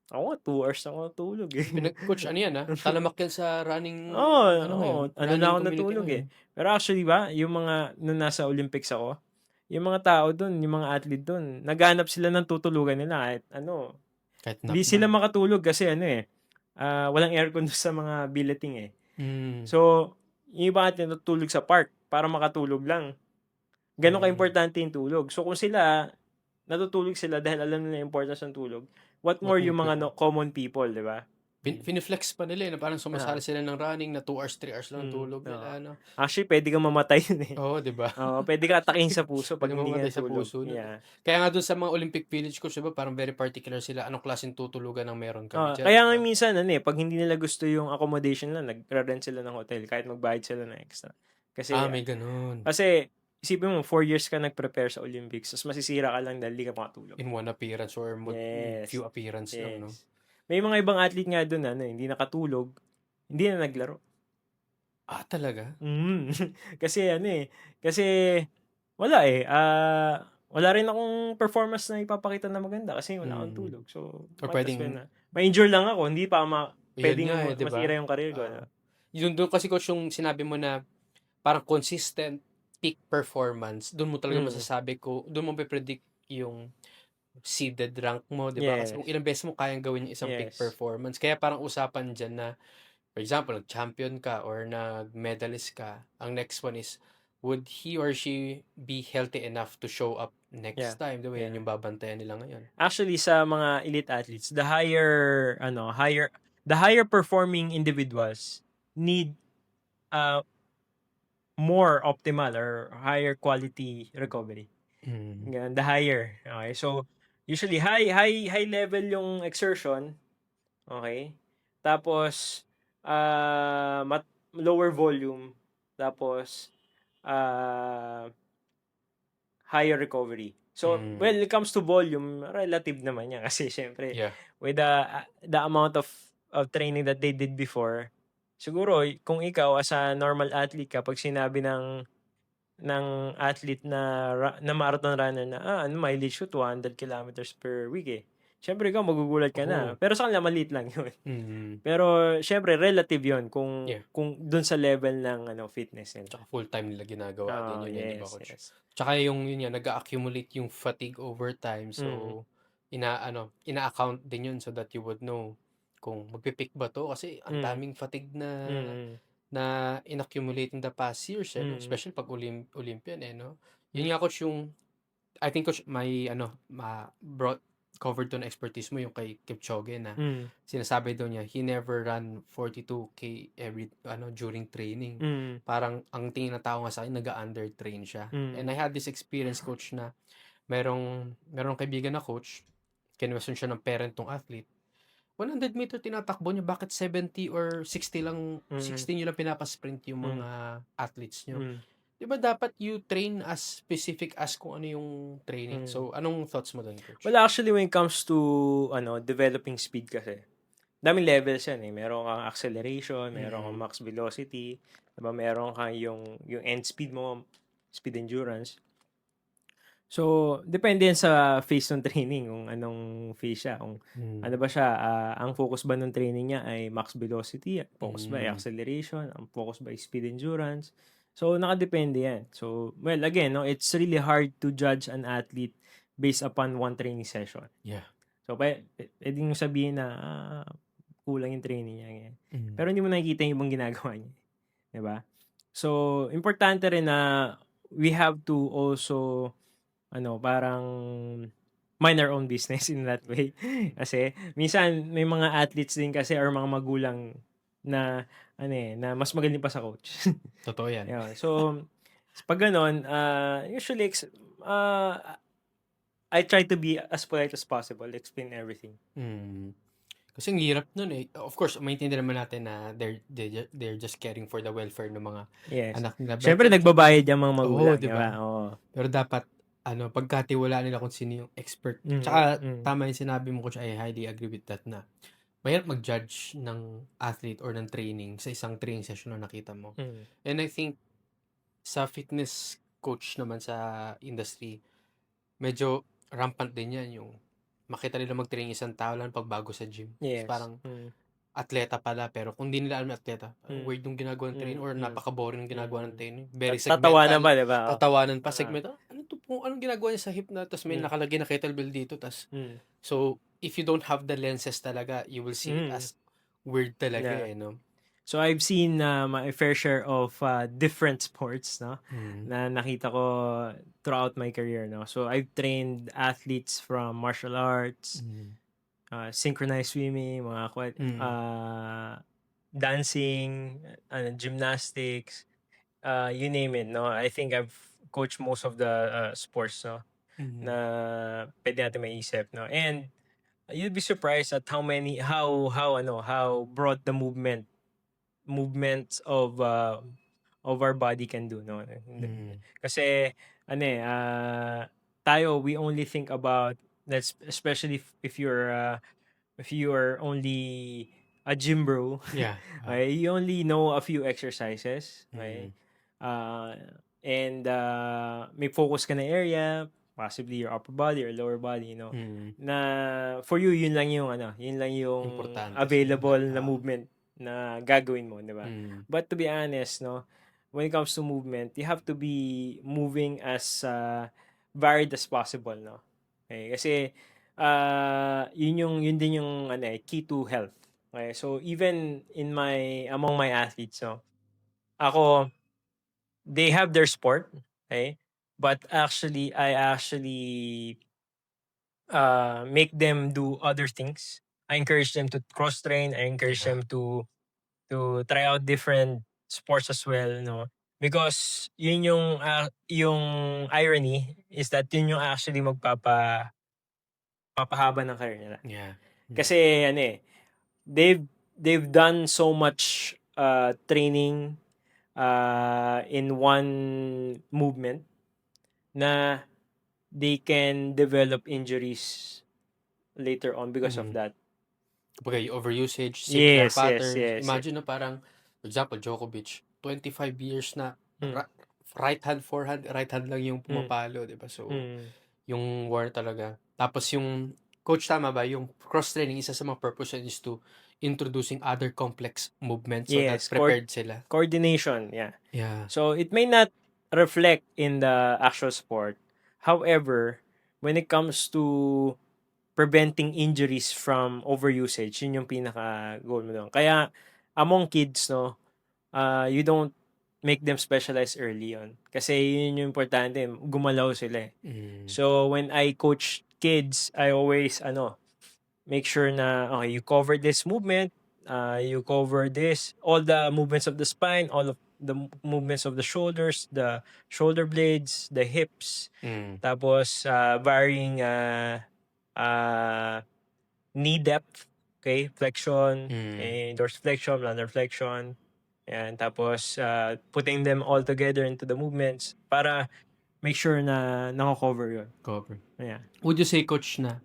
Speaker 2: Ako nga 2 hours ako natulog, eh.
Speaker 1: Coach, ano yan, talamak yan sa running,
Speaker 2: Oo,
Speaker 1: ano
Speaker 2: oo,
Speaker 1: ngayon,
Speaker 2: ano na
Speaker 1: running
Speaker 2: ako
Speaker 1: community
Speaker 2: natulog, eh.
Speaker 1: ngayon.
Speaker 2: Pero actually ba, yung mga nung nasa Olympics ako, yung mga tao dun, yung mga athlete dun, naghahanap sila ng tutulugan nila kahit ano,
Speaker 1: Kahit nap
Speaker 2: hindi
Speaker 1: na.
Speaker 2: sila makatulog kasi ano, eh, walang aircon dun sa mga billeting, eh.
Speaker 1: Mm.
Speaker 2: So, yung iba athlete natutulog sa park para makatulog lang. Gano'n
Speaker 1: Mm.
Speaker 2: kaimportante yung tulog. So, kung sila, natutulog sila dahil alam nila yung importance ng tulog, what
Speaker 1: What
Speaker 2: more
Speaker 1: more
Speaker 2: yung mga
Speaker 1: people?
Speaker 2: common people, 'di ba?
Speaker 1: Fine-flex pa nila, na parang
Speaker 2: Ah,
Speaker 1: sumasali sila ng running na 2 hours, 3 hours lang ang tulog
Speaker 2: oo.
Speaker 1: nila, ano?
Speaker 2: Actually, puwede kang mamatay yun, eh.
Speaker 1: Oo, 'di ba?
Speaker 2: Oo, puwede kang atakihin sa puso 'pag
Speaker 1: Puwedeng
Speaker 2: hindi ka
Speaker 1: mamatay sa
Speaker 2: natulog.
Speaker 1: puso nun, eh.
Speaker 2: Yeah.
Speaker 1: Kaya nga dun sa mga Olympic Village coach, 'di ba, parang very particular sila, anong klaseng tutulugan ang meron kami diyan,
Speaker 2: Kaya
Speaker 1: 'di
Speaker 2: nga
Speaker 1: ba?
Speaker 2: minsan ano, eh, 'pag hindi nila gusto yung accommodation nila, nagre-rent sila ng hotel kahit magbayad sila ng extra. Kasi
Speaker 1: May gano'n.
Speaker 2: kasi isipin mo 4 years ka nag-prepare sa Olympics ta's masisira ka lang dahil di ka makatulog.
Speaker 1: In one appearance or
Speaker 2: Yes,
Speaker 1: few appearance lang, 'no?
Speaker 2: yes. May mga ibang athlete nga dun ano, eh, hindi nakatulog, hindi na naglaro.
Speaker 1: Talaga?
Speaker 2: Mm. Kasi ano, eh, kasi wala, eh, wala rin akong performance na ipapakita na maganda kasi wala akong
Speaker 1: Mm.
Speaker 2: tulog. So,
Speaker 1: Or
Speaker 2: might as well
Speaker 1: puwedeng
Speaker 2: na ma-injure lang ako, hindi pa
Speaker 1: yun
Speaker 2: puwedeng
Speaker 1: nga, eh, 'di ba?
Speaker 2: masira yung career ko, 'no?
Speaker 1: Yun dun kasi coach yung sinabi mo na parang consistent peak performance, dun mo talaga
Speaker 2: Mm,
Speaker 1: masasabi dun mo pe-predict yung seeded rank mo, 'di ba? Kasi kung
Speaker 2: yes,
Speaker 1: ilang beses mo kayang gawin yung isang peak
Speaker 2: yes.
Speaker 1: performance. Kaya parang usapan diyan na, for example, nag-champion ka or nag-medalist ka, ang next one is, would he or she be healthy enough to show up
Speaker 2: Yeah,
Speaker 1: next time? 'Di ba,
Speaker 2: yeah.
Speaker 1: yan yung babantayan nila ngayon.
Speaker 2: Actually sa mga elite athletes, the higher performing individuals need, uh, more optimal or higher quality recovery.
Speaker 1: Mm.
Speaker 2: Ganun, the higher, okay. So, usually high level yung exertion, okay. Tapos, lower volume, tapos, ah, higher recovery. So,
Speaker 1: Mm.
Speaker 2: when it comes to volume, relative naman yan kasi siyempre
Speaker 1: Yeah.
Speaker 2: with the amount of training that they did before, siguro kung ikaw as a normal athlete ka, 'pag sinabi ng athlete na marathon runner na, ano mileage ko 200 kilometers per week, eh. Siyempre ikaw magugulat ka na,
Speaker 1: Oo.
Speaker 2: pero sa kanila maliit lang yun.
Speaker 1: Mm.
Speaker 2: Pero siyempre relative yun
Speaker 1: Yeah.
Speaker 2: kung dun sa level ng ano fitness nila.
Speaker 1: Tsaka full-time nila ginagawa din yun, eh, 'di ba,
Speaker 2: Yes,
Speaker 1: coach?
Speaker 2: yes.
Speaker 1: Tsaka yung yun nga, nag-a-accumulate yung fatigue over time.
Speaker 2: Mm,
Speaker 1: So, ina-account din yun so that you would know kung magpi-peak ba 'to, kasi ang
Speaker 2: mm,
Speaker 1: daming fatigue na
Speaker 2: mm,
Speaker 1: na in-accumulate in the past years, eh, 'no?
Speaker 2: mm,
Speaker 1: Especially 'pag Olympian, eh, 'no?
Speaker 2: hmm,
Speaker 1: Yun nga coach, yung I think coach may brought covered 'to na expertise mo yung kay Kipchoge, na
Speaker 2: mm,
Speaker 1: sinasabi daw niya he never ran 42K during training.
Speaker 2: mm,
Speaker 1: Parang ang tingin ng tao nga sa'kin, nag-a-undertrain siya. And
Speaker 2: mm,
Speaker 1: I had this experience coach na merong kaibigan na coach, kinuwestiyon siya ng parent nung athlete. 100 meter tinatakbo niya, bakit 70 or 60 lang,
Speaker 2: mm,
Speaker 1: 60 niyo lang pinapa-sprint yung
Speaker 2: hmm,
Speaker 1: mga athletes niyo?
Speaker 2: hmm,
Speaker 1: 'Di ba dapat you train as specific as kung ano yung training?
Speaker 2: hmm.
Speaker 1: So, anong thoughts mo dun, coach?
Speaker 2: Well, actually when it comes to developing speed kasi, daming levels yan, eh. Meron kang acceleration, meron kang
Speaker 1: Mm.
Speaker 2: max velocity, 'di ba? Meron kang yung end speed mo, speed endurance. So, depende yan sa phase ng training kung anong phase siya, kung
Speaker 1: Hmm.
Speaker 2: ano ba siya, ang focus ba ng training niya ay max velocity, ang focus ba ay
Speaker 1: Hmm.
Speaker 2: acceleration, ang focus ba ay speed endurance. So, nakadepende yan. So, well, again, no, it's really hard to judge an athlete based upon one training session.
Speaker 1: Yeah.
Speaker 2: So, puwedeng sabihin na, kulang yung training niya, ganyan.
Speaker 1: Hmm.
Speaker 2: Pero hindi mo nakikita yung ibang ginagawa niya, 'di ba? So, importante rin na we have to also parang mind our own business in that way. Kasi minsan may mga athletes din kasi or mga magulang na na mas magaling pa sa coach.
Speaker 1: Totoo yan.
Speaker 2: Ayun. So, 'pag gano'n, usually I try to be as polite as possible, explain everything.
Speaker 1: Hmm. Kasi ang hirap nun, eh. Of course, maintindihan naman natin na they're just caring for the welfare ng mga
Speaker 2: Yes.
Speaker 1: anak nila. But
Speaker 2: Siyempre nagbabayad yang mga
Speaker 1: oo,
Speaker 2: magulang,
Speaker 1: 'di
Speaker 2: 'di
Speaker 1: ba?
Speaker 2: ba? Oo.
Speaker 1: Pero dapat pagkatiwalaan nila kung sino yung expert.
Speaker 2: Mm,
Speaker 1: Tsaka
Speaker 2: mm,
Speaker 1: tama yung sinabi mo, coach, I highly agree with that, na mahirap mag-judge ng athlete or ng training sa isang training session na nakita mo.
Speaker 2: mm,
Speaker 1: And I think sa fitness coach naman sa industry, medyo rampant din yan, yung makita nila mag-train isang tao lang pagbago sa gym. Ta's
Speaker 2: Yes.
Speaker 1: parang atleta pala pero kung di nila alam na atleta,
Speaker 2: Mm.
Speaker 1: weird yung ginagawa ng training
Speaker 2: Mm.
Speaker 1: or
Speaker 2: Mm.
Speaker 1: napaka-boring ng ginagawa ng
Speaker 2: Mm.
Speaker 1: training. Very
Speaker 2: Tatawanan
Speaker 1: segmental,
Speaker 2: pa, 'di ba? Oh.
Speaker 1: tatawanan pa,
Speaker 2: Oo.
Speaker 1: ano 'to po, anong ginagawa niya sa hip na ta's may
Speaker 2: Mm.
Speaker 1: nakalagay na kettlebell dito ta's
Speaker 2: Mm.
Speaker 1: so, if you don't have the lenses talaga, you will see it
Speaker 2: Mm.
Speaker 1: as weird talaga,
Speaker 2: Yeah.
Speaker 1: eh, 'no?
Speaker 2: So I've seen my fair share of different sports, no,
Speaker 1: Mm.
Speaker 2: na nakita ko throughout my career, no. So I've trained athletes from martial arts,
Speaker 1: Mm.
Speaker 2: synchronized swimming, mga
Speaker 1: Mm.
Speaker 2: dancing, gymnastics, you name it, no. I think I've coached most of the sports, no, na
Speaker 1: Mm.
Speaker 2: pwede natin maisip, no. And you'd be surprised at how broad the movements of our body can do, no.
Speaker 1: Mm.
Speaker 2: Kasi ano tayo, we only think about, that's especially if you are only a gym bro.
Speaker 1: Yeah.
Speaker 2: Okay, you only know a few exercises, okay,
Speaker 1: Mm.
Speaker 2: uh, and may focus ka na area, possibly your upper body or lower body,
Speaker 1: Mm.
Speaker 2: na for you yun lang yung
Speaker 1: Importante sa'yo
Speaker 2: available na movement na gagawin mo, di ba?
Speaker 1: Mm.
Speaker 2: But to be honest, no, when it comes to movement, you have to be moving as varied as possible, no. Okay, kasi yun din yung key to health. Okay, so even among my athletes, no, ako, they have their sport, okay, but I actually make them do other things. I encourage them to cross train. I encourage
Speaker 1: Yeah.
Speaker 2: them to try out different sports as well, no? Because yun yung irony is that yun yung actually papahaba ng career nila.
Speaker 1: Yeah.
Speaker 2: Kasi they've done so much training in one movement na they can develop injuries later on because of
Speaker 1: Mm.
Speaker 2: that.
Speaker 1: Kumbaga yung overusage, same flare
Speaker 2: Yes, yes,
Speaker 1: patterns.
Speaker 2: yes.
Speaker 1: Imagine na parang, for example, Djokovic, 25 years na
Speaker 2: Mm.
Speaker 1: right hand, forehand, right hand lang yung
Speaker 2: Mm.
Speaker 1: pumapalo, di ba? So,
Speaker 2: Mm.
Speaker 1: yung war talaga. Tapos yung, coach, tama ba? Yung cross-training, isa sa mga purpose is to introducing other complex movements so that
Speaker 2: Yes,
Speaker 1: prepared sila.
Speaker 2: coordination, yeah.
Speaker 1: Yeah.
Speaker 2: So it may not reflect in the actual sport. However, when it comes to preventing injuries from overusage, yun yung pinaka goal mo doon. Kaya among kids, no, you don't make them specialize early on. Kasi yun yung importante, gumalaw sila.
Speaker 1: Mm.
Speaker 2: So when I coach kids, I always make sure na okay, you cover this movement, you cover all the movements of the spine, all of the movements of the shoulders, the shoulder blades, the hips,
Speaker 1: Mm.
Speaker 2: tapos varying knee depth, okay, flexion, dorsiflexion, plantar flexion, and tapos putting them all together into the movements para make sure na nako-cover yun.
Speaker 1: Cover.
Speaker 2: Yeah.
Speaker 1: Would you say, coach, na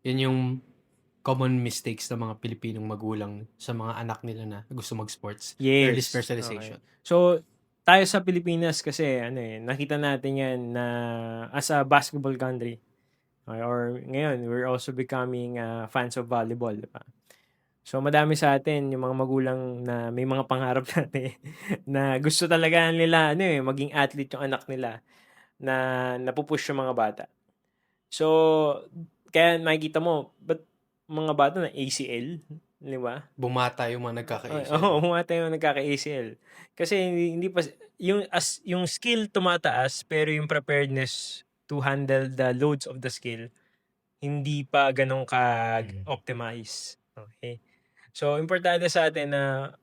Speaker 1: yun yung common mistakes ng mga Pilipinong magulang sa mga anak nila na gusto mag-sports? Early
Speaker 2: Yes.
Speaker 1: specialization.
Speaker 2: Okay. So, tayo sa Pilipinas kasi nakita natin yan na as a basketball country. Okay, or ngayon, we're also becoming fans of volleyball, di ba? So, madami sa atin yung mga magulang na may mga pangarap natin na gusto talaga nila maging athlete yung anak nila na napupush yung mga bata. So, kaya makikita mo, ba't mga bata na ACL, di ba?
Speaker 1: Bumata yung mga nagkaka-ACL.
Speaker 2: Oo, bumata yung nagkaka-ACL. Kasi hindi pa yung skill tumataas pero yung preparedness to handle the loads of the skill hindi pa ganun ka-optimize. Okay. So, importante sa atin na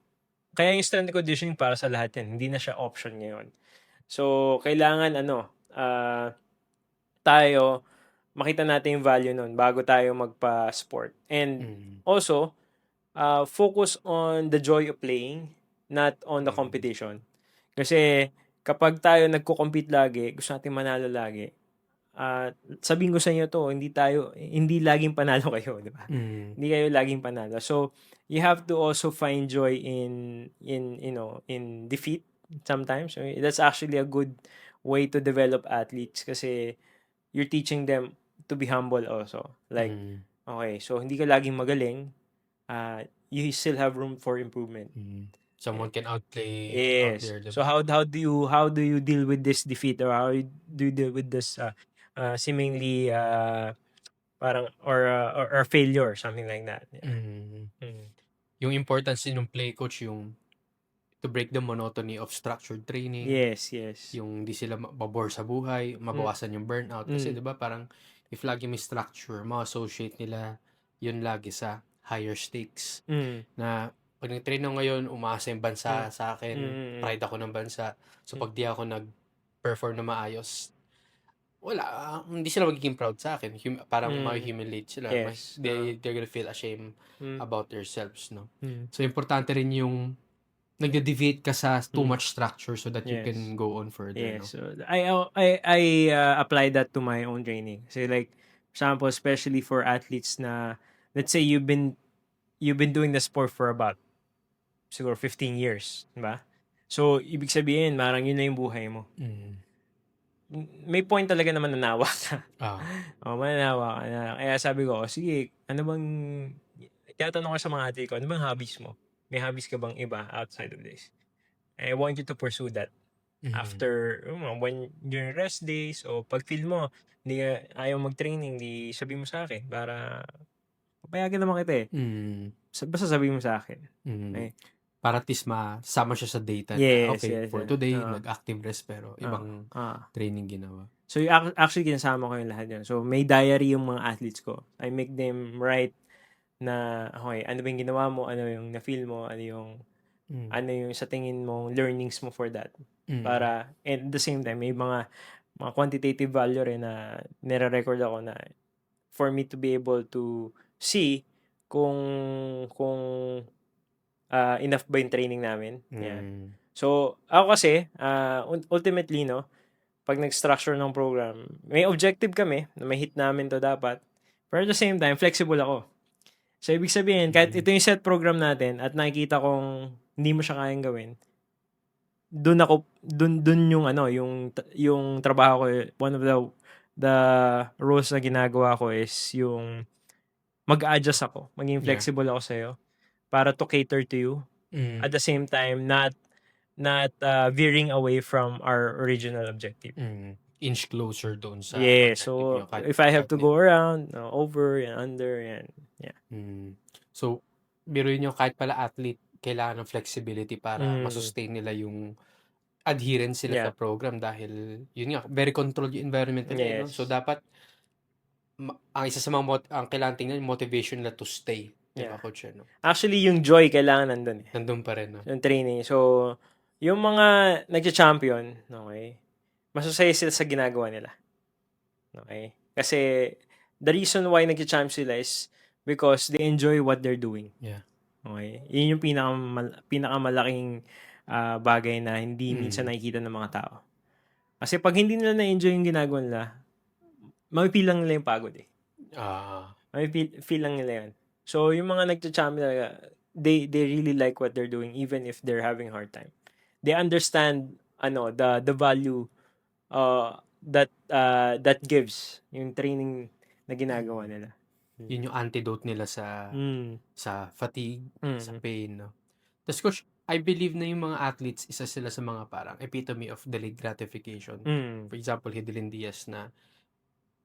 Speaker 2: kaya yung strength and conditioning para sa lahat yan. Hindi na siya option ngayon. So, kailangan tayo makita natin yung value nun bago tayo magpa-sport. And also, focus on the joy of playing, not on the competition. Kasi kapag tayo nagko-compete lagi, gusto natin manalo lagi, sabihin ko sa inyo to, hindi laging panalo kayo, di ba? Hindi kayo laging panalo. So, you have to also find joy in defeat sometimes. That's actually a good way to develop athletes kasi you're teaching them to be humble also. Like,
Speaker 1: Mm.
Speaker 2: okay, so hindi ka laging magaling, you still have room for improvement.
Speaker 1: Someone can outplay out
Speaker 2: Yes.
Speaker 1: there,
Speaker 2: So
Speaker 1: diba?
Speaker 2: how do you deal with this defeat, or do you deal with this seemingly parang or failure, something like that. Yeah.
Speaker 1: Mm.
Speaker 2: Mm.
Speaker 1: Yung importance din ng play coach, yung to break the monotony of structured training,
Speaker 2: Yes, yes.
Speaker 1: yung di sila mabore sa buhay, mabawasan yung burnout. Kasi
Speaker 2: Mm.
Speaker 1: 'di ba parang if lagi may structure, ma-associate nila yun lagi sa higher stakes.
Speaker 2: Mm.
Speaker 1: Na pag nag-train ako ngayon, umaasa yung
Speaker 2: Mm.
Speaker 1: bansa sa akin,
Speaker 2: Mm.
Speaker 1: pride ako ng bansa. So
Speaker 2: Mm.
Speaker 1: pag di ako nag-perform na maayos, wala, hindi sila magiging proud sa akin. Parang
Speaker 2: Mm.
Speaker 1: ma-humiliate sila.
Speaker 2: Yes.
Speaker 1: They're gonna feel ashamed
Speaker 2: Mm.
Speaker 1: about themselves, no?
Speaker 2: Mm.
Speaker 1: So importante rin yung nagde-deviate ka sa too
Speaker 2: Mm.
Speaker 1: much structure so that you
Speaker 2: Yes.
Speaker 1: can go on further, no?
Speaker 2: Yes. So I apply that to my own training. So like, for example, especially for athletes na, let's say you've been doing the sport for about siguro 15 years, di ba? So ibig sabihin, parang yun na yung buhay mo.
Speaker 1: Mm.
Speaker 2: May point talaga naman nanawa ka.
Speaker 1: Ah.
Speaker 2: Mananawa ka na. Kaya sabi ko, sige, ano bang, tinatanong ko sa mga ate ko, ano bang hobbies mo? May hobbies ka bang iba outside of this? I want you to pursue that. After, when during rest days, o pag feel mo, hindi ka ayaw mag-training, di sabi mo sa akin, para papayagan naman kita eh.
Speaker 1: Mm.
Speaker 2: Basta sabi mo sa akin.
Speaker 1: Mm.
Speaker 2: Okay?
Speaker 1: Para at least masama siya sa data na,
Speaker 2: Yes,
Speaker 1: okay,
Speaker 2: yes,
Speaker 1: for
Speaker 2: yes.
Speaker 1: today, nag-active rest pero ibang
Speaker 2: Ah.
Speaker 1: training ginawa.
Speaker 2: So, actually, kinasama ko yung lahat yun. So, may diary yung mga athletes ko. I make them write na, okay, ano ba yung ginawa mo, ano yung na-feel mo, ano yung sa tingin mo, learnings mo for that. Para, and at the same time, may mga quantitative value rin na nire-record ako na for me to be able to see kung enough ba yung training namin. Yeah. So, ako kasi, ultimately, no, pag nag-structure ng program, may objective kami na may hit namin to dapat. Pero at the same time, flexible ako. So, ibig sabihin, kahit ito yung set program natin at nakikita kong hindi mo siya kayang gawin, dun yung trabaho ko, one of the roles na ginagawa ko is yung mag-adjust ako, maging flexible ako sa'yo para to cater to you. At the same time, not veering away from our original objective.
Speaker 1: Inch closer doon sa
Speaker 2: So if I have to go around, over and under, yan. Yeah.
Speaker 1: So biruin nyo, kahit pala athlete, kailangan ng flexibility para masustain nila yung adherence sila sa program dahil yun nga, very controlled yung environment nila. No? So dapat ang isa sa mga ang kailangan tingnan yung motivation nila to stay. Diba, coach? No?
Speaker 2: Actually, yung joy kailangan nandun eh.
Speaker 1: Nandun pa rin. No?
Speaker 2: Yung training. So, yung mga nagcha-champion, okay, masasaya sila sa ginagawa nila. Okay? Kasi, the reason why nagcha-champion sila is because they enjoy what they're doing.
Speaker 1: Yeah.
Speaker 2: Okay? Yun yung pinakamalaking bagay na hindi minsan nakikita ng mga tao. Kasi pag hindi nila na-enjoy yung ginagawa nila, may-feel lang nila yung pagod eh. May-feel lang nila yun. So, yung mga nagcha-champion talaga, they really like what they're doing even if they're having a hard time. They understand the value that gives yung training na ginagawa nila.
Speaker 1: Yun yung antidote nila sa fatigue, sa pain, no? Tapos coach, I believe na yung mga athletes, isa sila sa mga parang epitome of delayed gratification. For example, Hidilyn Diaz na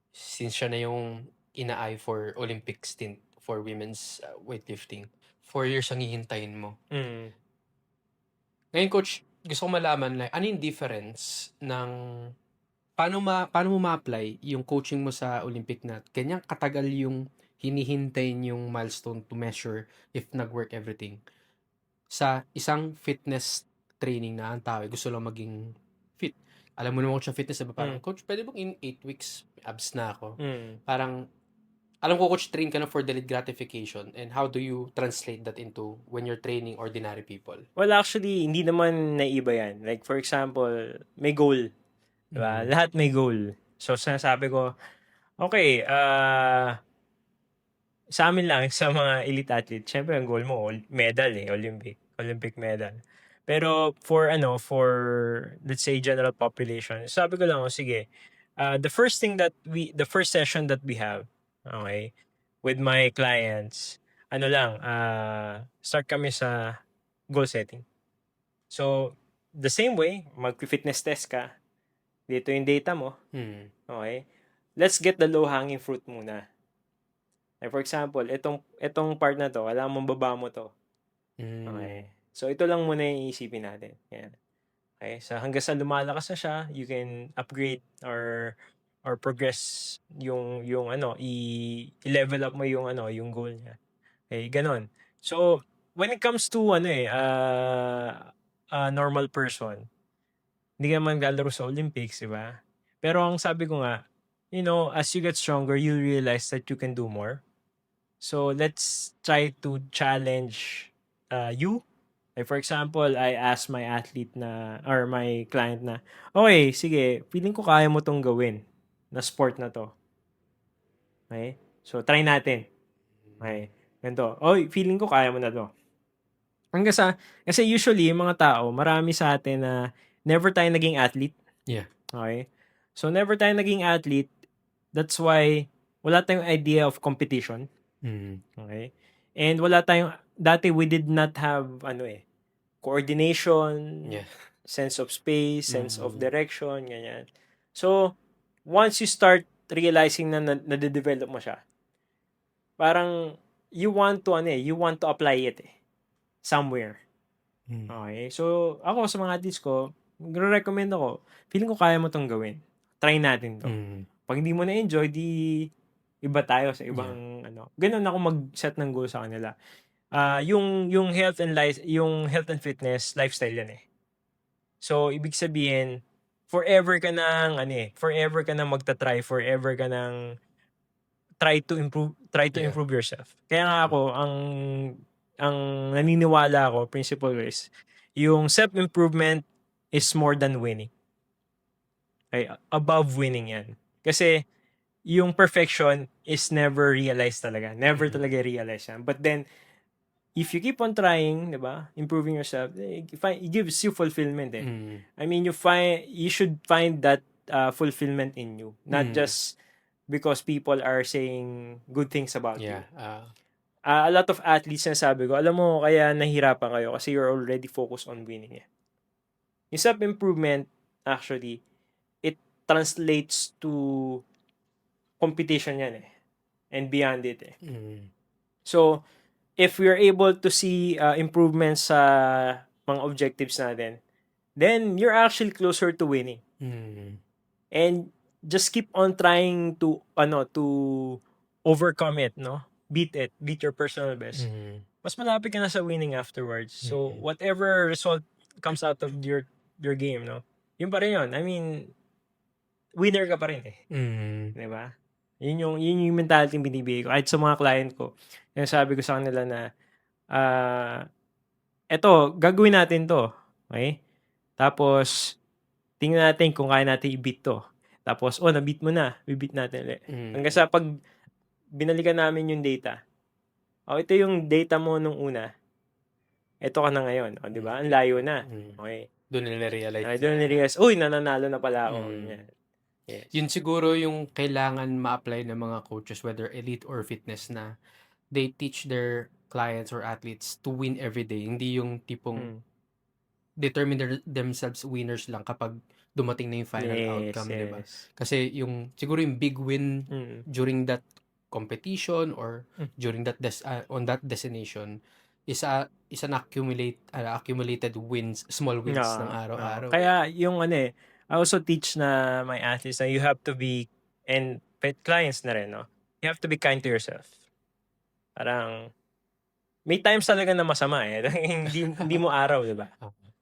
Speaker 1: since siya na yung ina-eye for Olympic stint for women's weightlifting, 4 years ang hihintayin mo. Ngayon coach, gusto ko malaman like, ano yung difference ng paano mo ma-apply yung coaching mo sa Olympic na kanyang katagal yung hinihintay yung milestone to measure if nag-work everything sa isang fitness training na ang tao gusto lang maging fit. Alam mo naman coach sa fitness, diba? Parang coach, pwede bang in 8 weeks abs na ako? Parang alam ko coach, train ka na for delayed gratification, and how do you translate that into when you're training ordinary people?
Speaker 2: Well, actually, hindi naman naiba yan. Like, for example, may goal. Diba? Lahat may goal. So, sinasabi ko, okay, sa amin lang, sa mga elite athlete, syempre, ang goal mo, medal eh, Olympic medal. Pero, for, let's say, general population, sabi ko lang, sige, The first session that we have, okay, with my clients, ano lang, start kami sa goal setting. So, the same way, mag-fitness test ka, dito yung data mo,
Speaker 1: Mm.
Speaker 2: okay? Let's get the low-hanging fruit muna. Like for example, itong part na to, kailangan mong baba mo to. Okay.
Speaker 1: Mm.
Speaker 2: So, ito lang muna yung iisipin natin. Yan. Okay? So, hanggang sa lumalakas na siya, you can upgrade or progress yung ano, i-level up mo yung ano, yung goal niya. Okay, ganon. So, when it comes to ano a normal person, hindi ka man lalaro sa Olympics, di ba? Pero ang sabi ko nga, as you get stronger, you realize that you can do more. So, let's try to challenge you. Like for example, I asked my athlete or my client na, okay, sige, feeling ko kaya mo tong gawin na sport na to. Okay? So, try natin. Okay? Ganito. Oy, feeling ko kaya mo na to. Kasi usually, yung mga tao, marami sa atin na never tayo naging athlete.
Speaker 1: Yeah.
Speaker 2: Okay? So, never tayo naging athlete. That's why, wala tayong idea of competition.
Speaker 1: Mm.
Speaker 2: Okay? And dati we did not have, coordination,
Speaker 1: Yeah.
Speaker 2: sense of space, sense of
Speaker 1: Mm.
Speaker 2: direction, ganyan. So, once you start realizing na nade-develop mo siya, parang you want to apply it somewhere.
Speaker 1: Mm.
Speaker 2: Okay? So, ako sa mga athletes ko, recommend ako, feeling ko kaya mo tong gawin. Try natin to.
Speaker 1: Mm.
Speaker 2: Pag hindi mo na-enjoy, di iba tayo sa ibang Ganun ako mag-set ng goal sa kanila. Yung health and fitness lifestyle yan eh. So, ibig sabihin, forever ka nang magta-try, forever ka nang try to
Speaker 1: Yeah.
Speaker 2: improve yourself. Kaya nga ako, ang naniniwala ako, principle is, yung self-improvement is more than winning. Okay? Above winning yan. Kasi, yung perfection is never realized talaga. Never
Speaker 1: Mhm.
Speaker 2: talaga realized yan. But then, if you keep on trying, 'di ba? Improving yourself, it gives you fulfillment eh.
Speaker 1: Mm.
Speaker 2: I mean, you should find that fulfillment in you, not
Speaker 1: Mm.
Speaker 2: just because people are saying good things about you.
Speaker 1: Yeah.
Speaker 2: A lot of athletes na sabi ko, alam mo, kaya nahirapan kayo kasi you're already focused on winning eh. Yung self-improvement, actually, it translates to competition yan eh. And beyond it eh.
Speaker 1: Mm.
Speaker 2: So, if we're able to see improvements sa mga objectives natin, then you're actually closer to winning.
Speaker 1: Mm.
Speaker 2: And just keep on trying to overcome it, no? Beat your personal best.
Speaker 1: Mm.
Speaker 2: Mas malapit ka na sa winning afterwards. So,
Speaker 1: Mm.
Speaker 2: whatever result comes out of your game, no? Yun pa rin yun. I mean, winner ka pa rin eh.
Speaker 1: Mm.
Speaker 2: Di ba? Yun yung mentality yung binibigay ko. Kahit sa mga client ko, yung sabi ko sa kanila na, eto, gagawin natin to. Okay? Tapos, tingnan natin kung kaya natin i-beat to. Tapos, na-beat mo na. I-beat natin ulit.
Speaker 1: Mm.
Speaker 2: Hanggang sa pag binalikan namin yung data, ito yung data mo nung una. Ito ka na ngayon. Di ba? Ang layo na.
Speaker 1: Mm.
Speaker 2: Okay.
Speaker 1: Doon nila realize.
Speaker 2: Doon na-realize, nananalo na pala ako.
Speaker 1: Mm.
Speaker 2: Yan. Yes.
Speaker 1: Yun siguro yung kailangan ma-apply ng mga coaches, whether elite or fitness, na they teach their clients or athletes to win every day. Hindi yung tipong determine themselves winners lang kapag dumating na yung final outcome, di ba? Kasi siguro yung big win during that competition or during that on that destination is an accumulated wins, small wins ng araw-araw.
Speaker 2: Kaya yung I also teach na my athletes na you have to be, and clients na rin, no? You have to be kind to yourself. Parang, may times talaga na masama eh. hindi mo araw, di ba?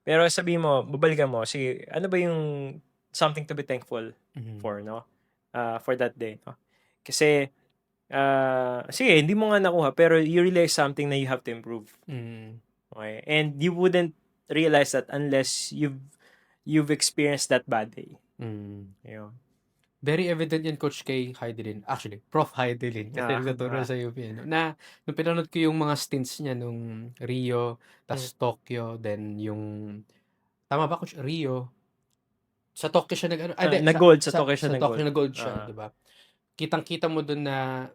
Speaker 2: Pero sabi mo, babalikan mo, sige, ano ba yung something to be thankful for, no? For that day, no? Kasi, sige, hindi mo nga nakuha, pero you realize something na you have to improve. Okay? And you wouldn't realize that unless you've experienced that bad day. Yun.
Speaker 1: Very evident yan, Coach, kay Heidelin. Actually, Prof. Heidelin. Kasi nagtuturo sa UP. Na, nung pinanood ko yung mga stints niya nung Rio, tas Tokyo, then yung, tama ba, Coach? Rio, Sa Tokyo siya nag-ano,
Speaker 2: Nag-gold sa Tokyo siya
Speaker 1: sa Tokyo
Speaker 2: nag-gold.
Speaker 1: nag-gold siya, 'di ba? Kitang-kita mo dun na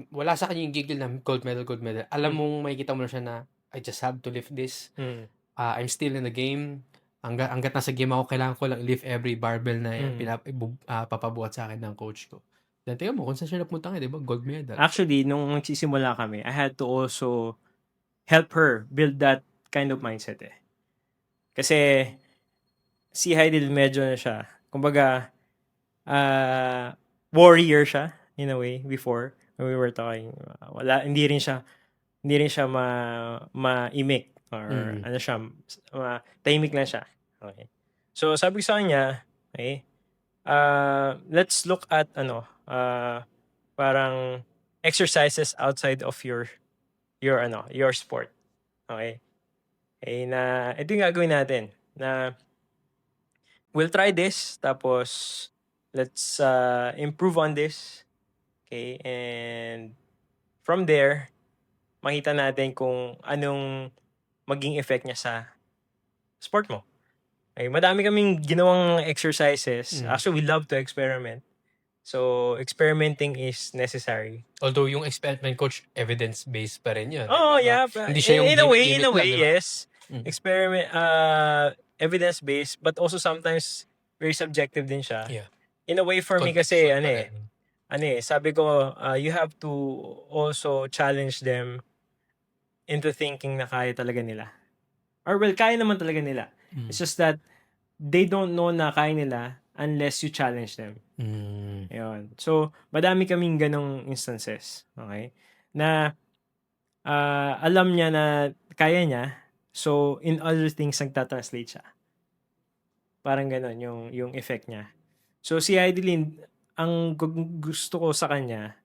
Speaker 1: wala sa kanya yung gigil na gold medal, gold medal. Alam mong makikita mo na siya na I just have to lift this.
Speaker 2: Mm.
Speaker 1: I'm still in the game. Hanggat nasa game ako, kailangan ko lang lift every barbell na papabuhat sa akin ng coach ko. Then tingnan mo kung saan siya napunta ngayon, 'di ba? Gold medal.
Speaker 2: Actually, nung nagsisimula kami, I had to also help her build that kind of mindset eh. Kasi si Heidel medyo na siya, kumbaga, warrior siya in a way before when we were talking. Hindi rin siya ma-imik or ano siya, tahimik lang siya. Okay. So sabi ko sa kanya, okay, let's look at parang exercises outside of your sport. Okay? Eh na ito yung gagawin natin na we'll try this tapos let's improve on this. Okay? And from there, makita natin kung anong maging effect niya sa sport mo. Okay, madami kaming ginawang exercises. Actually, we love to experiment. So, experimenting is necessary.
Speaker 1: Although yung experiment coach, evidence-based pa rin yun.
Speaker 2: Oh,
Speaker 1: diba?
Speaker 2: yeah.
Speaker 1: Hindi siya yung
Speaker 2: in a way,
Speaker 1: gimmick lang, diba?
Speaker 2: yes. Experiment, evidence-based, but also sometimes very subjective din siya.
Speaker 1: Yeah.
Speaker 2: In a way, for me kasi, sabi ko, you have to also challenge them into thinking na kaya talaga nila. Or well, kaya naman talaga nila. It's just that they don't know na kaya nila unless you challenge them. Ayun. So, madami kaming ganong instances. Okay? Na alam niya na kaya niya. So, in other things, nagtatranslate siya. Parang ganon yung effect niya. So, si Heidelin, ang gusto ko sa kanya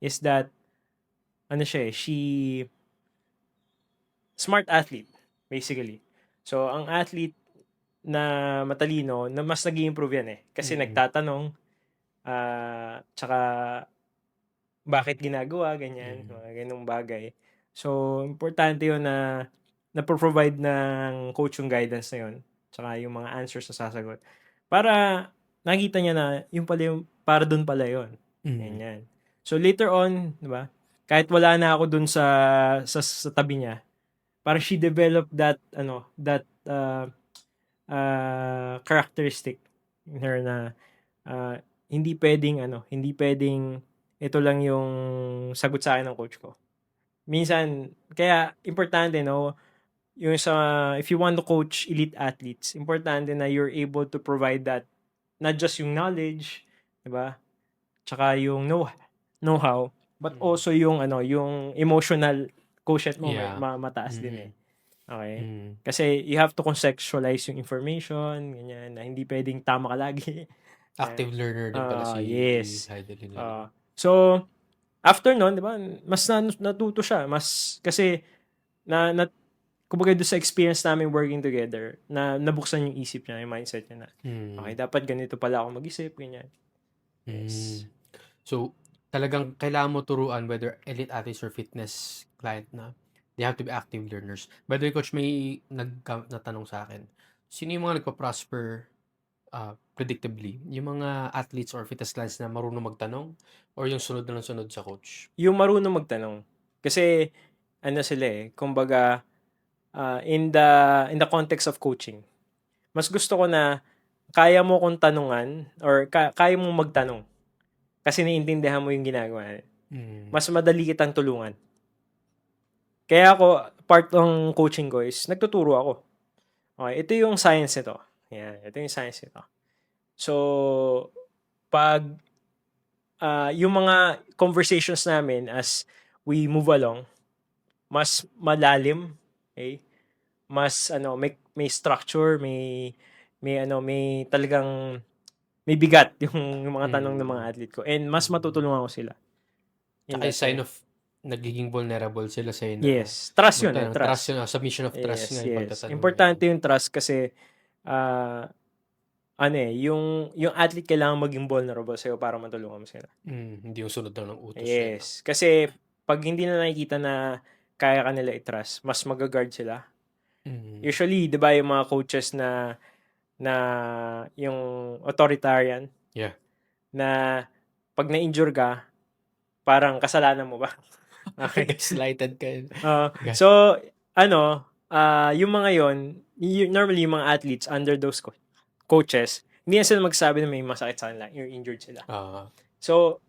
Speaker 2: is that smart athlete, basically. So, ang athlete na matalino, na mas nag-i-improve yan eh. Kasi nagtatanong, tsaka bakit ginagawa, ganyan, mga ganong bagay. So, importante yun na na-provide ng coach yung guidance na yun, tsaka yung mga answers na sasagot. Para nakita niya na yung pala yung, para dun pala yun. Ganyan. So, later on, di ba, kahit wala na ako dun sa tabi niya, parang she developed that characteristic in her na hindi pwedeng ito lang yung sagot sa akin ng coach ko. Minsan, kaya importante, yung if you want to coach elite athletes, importante na you're able to provide that, not just yung knowledge, di ba? Tsaka yung know-how, but also yung emotional quotient mo, mataas din eh. Okay? Kasi you have to contextualize yung information, ganyan, na hindi pwedeng tama ka lagi.
Speaker 1: Active learner din pala si Heidelin.
Speaker 2: So, after nun, di ba, mas natuto siya. Mas, kasi, kumbaga doon sa experience namin working together, na nabuksan yung isip niya, yung mindset niya na, okay, dapat ganito pala ako mag-isip, ganyan. Yes.
Speaker 1: So, talagang kailangan mo turuan whether elite athletes or fitness client na they have to be active learners. By the way, coach, may natanong sa akin. Sino yung mga nagpa-prosper predictably? Yung mga athletes or fitness clients na marunong magtanong or yung sunod na sunod sa coach?
Speaker 2: Yung marunong magtanong. Kasi, sila eh, kumbaga, in the context of coaching, mas gusto ko na kaya mo kong tanungan or kaya mo magtanong kasi naiintindihan mo yung ginagawa. Mas madali kitang tulungan. Kaya ako, part ng coaching ko is nagtuturo ako. Okay, ito yung science nito. Yan, ito yung science nito. So, pag yung mga conversations namin as we move along, mas malalim, okay? Mas may structure, may talagang may bigat yung mga tanong ng mga athlete ko, and mas matutulungan ko sila.
Speaker 1: Tsaka sign of nagiging vulnerable sila sa inyo.
Speaker 2: Yes, trust yun.
Speaker 1: Trust yun, submission of trust.
Speaker 2: Yes. Importante yung trust kasi yung athlete kailangan maging vulnerable sa'yo para matulungan mo sila.
Speaker 1: Hindi yung sunod lang ng utos.
Speaker 2: Yes. Kasi pag hindi na nakikita na kaya ka nila i-trust, mas mag-guard sila. Usually, di ba yung mga coaches na
Speaker 3: na yung authoritarian
Speaker 1: Yeah.
Speaker 3: na pag na-injure ka, parang kasalanan mo ba? Okay.
Speaker 1: Gaslighted ka. Gas-
Speaker 3: So, yung mga yon, normally yung mga athletes under those coaches, hindi na sila magsabi na may masakit sa kanila, yung injured sila.
Speaker 1: Ah,
Speaker 3: So,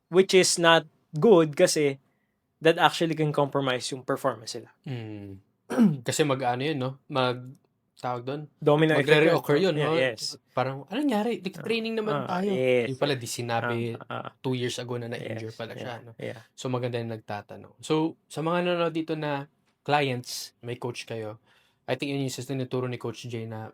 Speaker 3: which is not good kasi that actually can compromise yung performance nila.
Speaker 1: Kasi mag-ano yun, no? Tawag doon?
Speaker 3: Domino effect yun.
Speaker 1: Magre-reoccur yun, no?
Speaker 3: Yeah, yes.
Speaker 1: Parang, ano nangyari? Training naman tayo.
Speaker 3: Yes.
Speaker 1: Yung pala, di sinabi
Speaker 3: Ah,
Speaker 1: 2 years ago na na-injure
Speaker 3: yes.
Speaker 1: pala siya, no?
Speaker 3: Yeah.
Speaker 1: So, maganda yung nagtatanong. So, sa mga nanonood dito na clients, may coach kayo, I think yun yung tinuturo ni Coach Jay na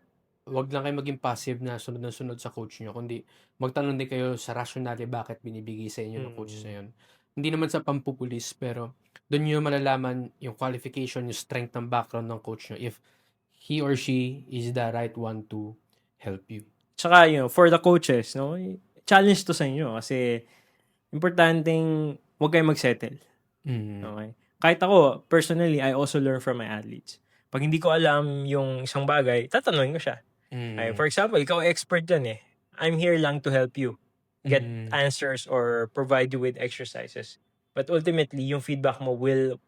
Speaker 1: wag lang kayo maging passive na sunod na sunod sa coach nyo, kundi magtanong din kayo sa rationale bakit binibigay sa inyo ng coaches na yun. Hindi naman sa pampupulis, pero doon nyo malalaman yung qualification, yung strength ng background ng coach nyo if he or she is the right one to help you.
Speaker 3: Tsaka, for the coaches, no, challenge to sa inyo kasi importanteng huwag kayong mag-settle. Okay? Kahit ako, personally, I also learn from my athletes. Pag hindi ko alam yung isang bagay, tatanungin ko siya. Ay, for example, ikaw expert dyan eh. I'm here lang to help you get answers or provide you with exercises. But ultimately, yung feedback mo will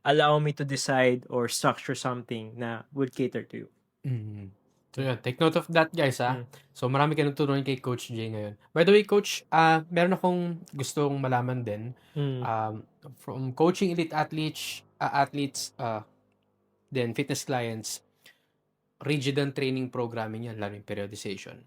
Speaker 3: allow me to decide or structure something na will cater to you.
Speaker 1: So yun, take note of that guys ha. So marami ka natutunan kay Coach Jay ngayon. By the way Coach, meron akong gustong malaman din. From coaching elite athletes, then fitness clients, rigid ang training programming yan, lalo yung periodization.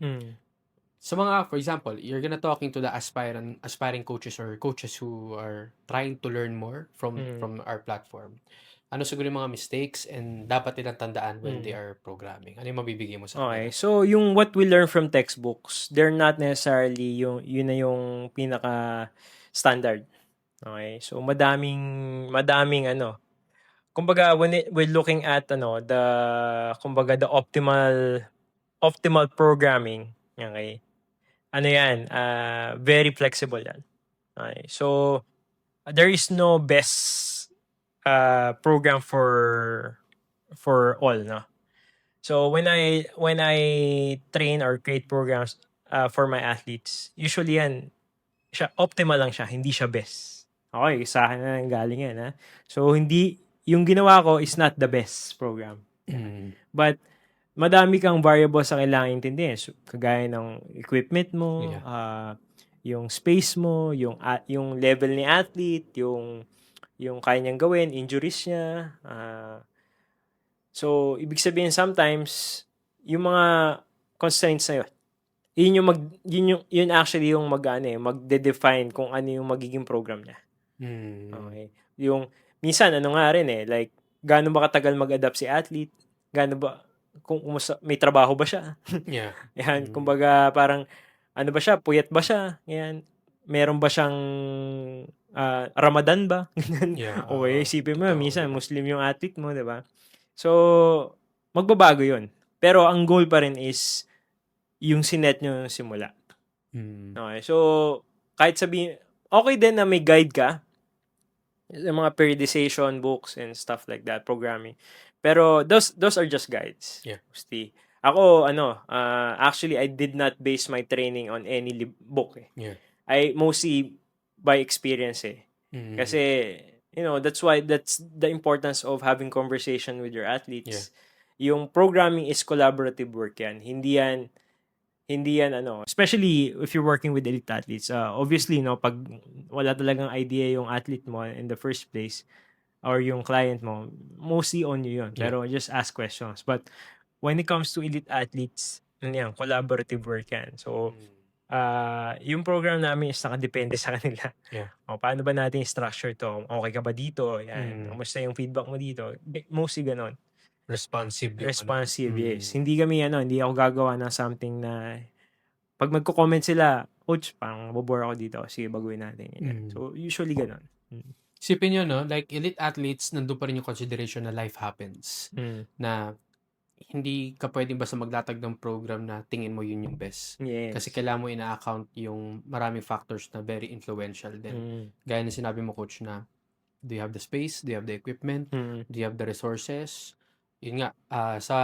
Speaker 1: So mga, for example, you're gonna talking to the aspiring coaches or coaches who are trying to learn more from our platform. Ano siguro yung mga mistakes and dapat nilang tandaan when they are programming? Ano yung mabibigay mo sa
Speaker 3: Okay.
Speaker 1: kanila?
Speaker 3: So, yung what we learn from textbooks, they're not necessarily yun na yung pinaka standard. Okay? So, madaming kumbaga when we're looking at the optimal programming, okay? Ano yan? Very flexible yan. Okay? So, there is no best program for all, no? So when I train or create programs for my athletes, usually yan optimal lang siya, hindi siya best. Okay, sa akin na galing yan, ha. So hindi yung ginawa ko is not the best program. But madami kang variables sa kailangan intindihin. So, kagaya ng equipment mo, yung space mo, yung level ni athlete, yung kaya niyang gawin, injuries niya. So, ibig sabihin sometimes, yung mga constraints na yun actually yung magde-define kung ano yung magiging program niya. Okay. Yung, minsan, nga rin like, gaano ba katagal mag-adapt si athlete? Gaano ba, may trabaho ba siya? Yan, kumbaga, parang, ano ba siya? Puyat ba siya? Yan. Meron ba siyang Ramadan ba? Okay, isipin mo, minsan Muslim yung athlete mo, di ba? So, magbabago yun. Pero ang goal pa rin is yung sinet nyo ng simula. Okay, so, kahit sabihin, okay din na may guide ka, yung mga periodization books and stuff like that, programming. Pero those are just guides. Mostly. Ako, actually, I did not base my training on any book. I mostly by experience Kasi, that's the importance of having conversation with your athletes. Yung programming is collaborative work yan. Hindi yan, especially if you're working with elite athletes. Obviously, pag wala talagang idea yung athlete mo in the first place, or yung client mo, mostly on you yun. Pero just ask questions. But when it comes to elite athletes, collaborative work yan. So, yung program namin is nakadepende sa kanila. Paano ba natin structure to? Okay ka ba dito? Yan. Kamusta yung feedback mo dito? Mostly ganon.
Speaker 1: Responsive,
Speaker 3: yes. Hindi ako gagawa ng something na pag magko-comment sila, coach, parang mabobore ako dito. Sige, baguhin natin. So, usually ganon.
Speaker 1: Sipin nyo, no? Like, elite athletes, nandun pa rin yung consideration na life happens. Na hindi ka pwedeng basta maglatag ng program na tingin mo yun yung best. Kasi kailangan mo ina-account yung maraming factors na very influential din. Gaya na sinabi mo, coach, na do you have the space? Do you have the equipment? Do you have the resources? Yun nga, sa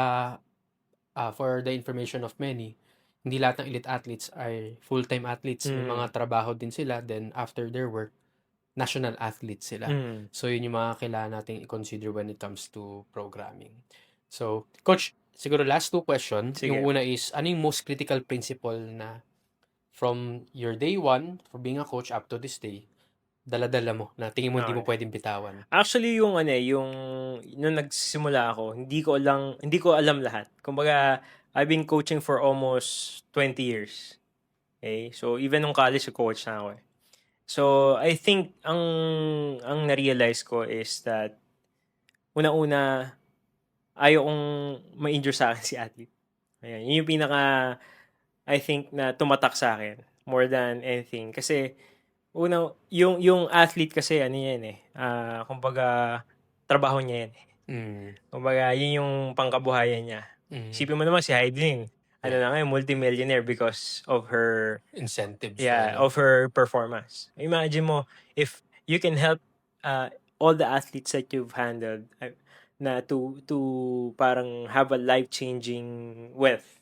Speaker 1: for the information of many, hindi lahat ng elite athletes ay full-time athletes. May mga trabaho din sila. Then, after their work, national athletes sila. So, yun yung mga kailangan nating i-consider when it comes to programming. So, Coach, siguro last 2 questions.
Speaker 3: Sige.
Speaker 1: Yung una is, ano yung most critical principle na from your day 1 for being a coach up to this day, dala-dala mo na tingin mo hindi mo pwedeng bitawan?
Speaker 3: Actually, yung nung nagsimula ako, hindi ko alam lahat. Kumbaga, I've been coaching for almost 20 years. Okay? So, even nung college, coach na ako. So, I think ang na-realize ko is that una-una, ayaw kong ma-injure sa akin si athlete. Ayan. Yun yung pinaka, I think, na tumatak sa akin more than anything. Kasi, yung athlete kasi, yan kumbaga, trabaho niya yan. Kumbaga, yun yung pangkabuhayan niya. Isipin mo naman si Heidelin, multimillionaire because of her
Speaker 1: incentives.
Speaker 3: of her performance. Imagine mo, if you can help all the athletes that you've handled na to parang have a life-changing wealth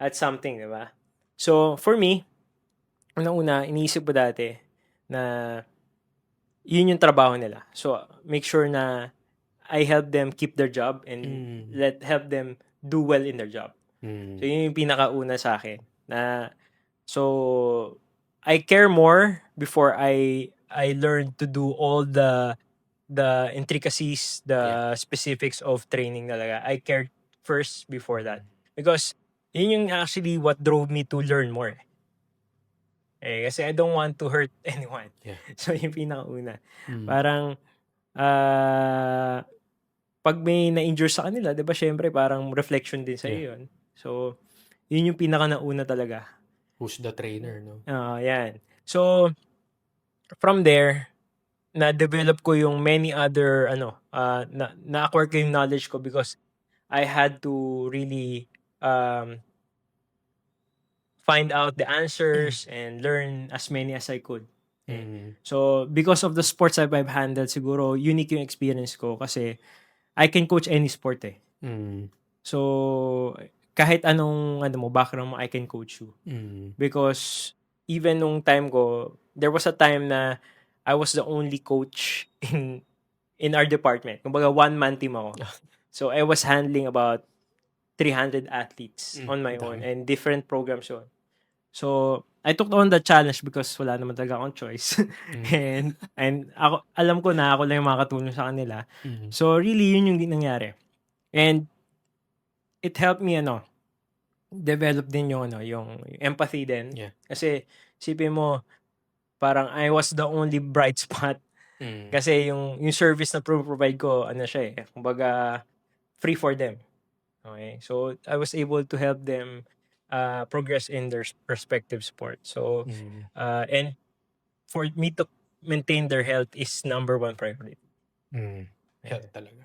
Speaker 3: at something, di ba? So, for me, una iniisip ko dati na yun yung trabaho nila. So, make sure na I help them keep their job and help them do well in their job. So, yun yung pinakauna sa akin. So, I care more before I learn to do all the intricacies, the specifics of training talaga. I care first before that. Because, yun yung actually what drove me to learn more. Kasi I don't want to hurt anyone.
Speaker 1: Yeah.
Speaker 3: So, yung pinakauna. Parang, pag may na-injure sa kanila, di ba, syempre, parang reflection din sa'yo yun. So, yun yung pinaka-nauna talaga.
Speaker 1: Who's the trainer, no?
Speaker 3: Yan. So, from there, na-develop ko yung many other, na-acquire ko yung knowledge ko because I had to really find out the answers and learn as many as I could. So, because of the sports I've handled, siguro, unique yung experience ko kasi I can coach any sport So, kahit anong background mo, I can coach you. Because even nung time ko, there was a time na I was the only coach in our department. Kumbaga, one-man team ako. So, I was handling about 300 athletes on my own and different programs yun. So, I took on the challenge because wala naman talaga akong choice. and ako, alam ko na ako lang yung makakatulong sa kanila. So, really, yun yung nangyari. And it helped me, develop din yung empathy din.
Speaker 1: Yeah.
Speaker 3: Kasi, sipin mo, parang I was the only bright spot. Kasi yung service na provide ko, siya kumbaga, free for them. Okay? So, I was able to help them progress in their respective sport. So, and for me to maintain their health is number 1 priority.
Speaker 1: Health talaga.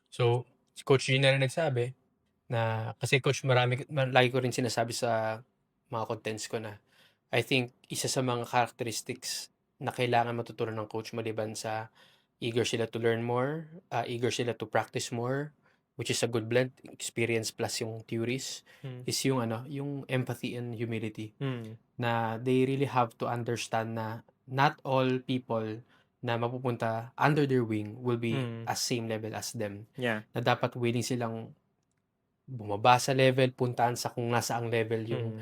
Speaker 1: So, si Coach G na rin nagsabi na, kasi Coach, lagi ko rin sinasabi sa mga contents ko na I think isa sa mga characteristics na kailangan matutunan ng coach maliban sa eager sila to learn more, eager sila to practice more, which is a good blend, experience plus yung theories, is yung yung empathy and humility. Na they really have to understand na not all people na mapupunta under their wing will be as same level as them.
Speaker 3: Yeah.
Speaker 1: Na dapat willing silang bumaba sa level, puntaan sa kung nasaang level yung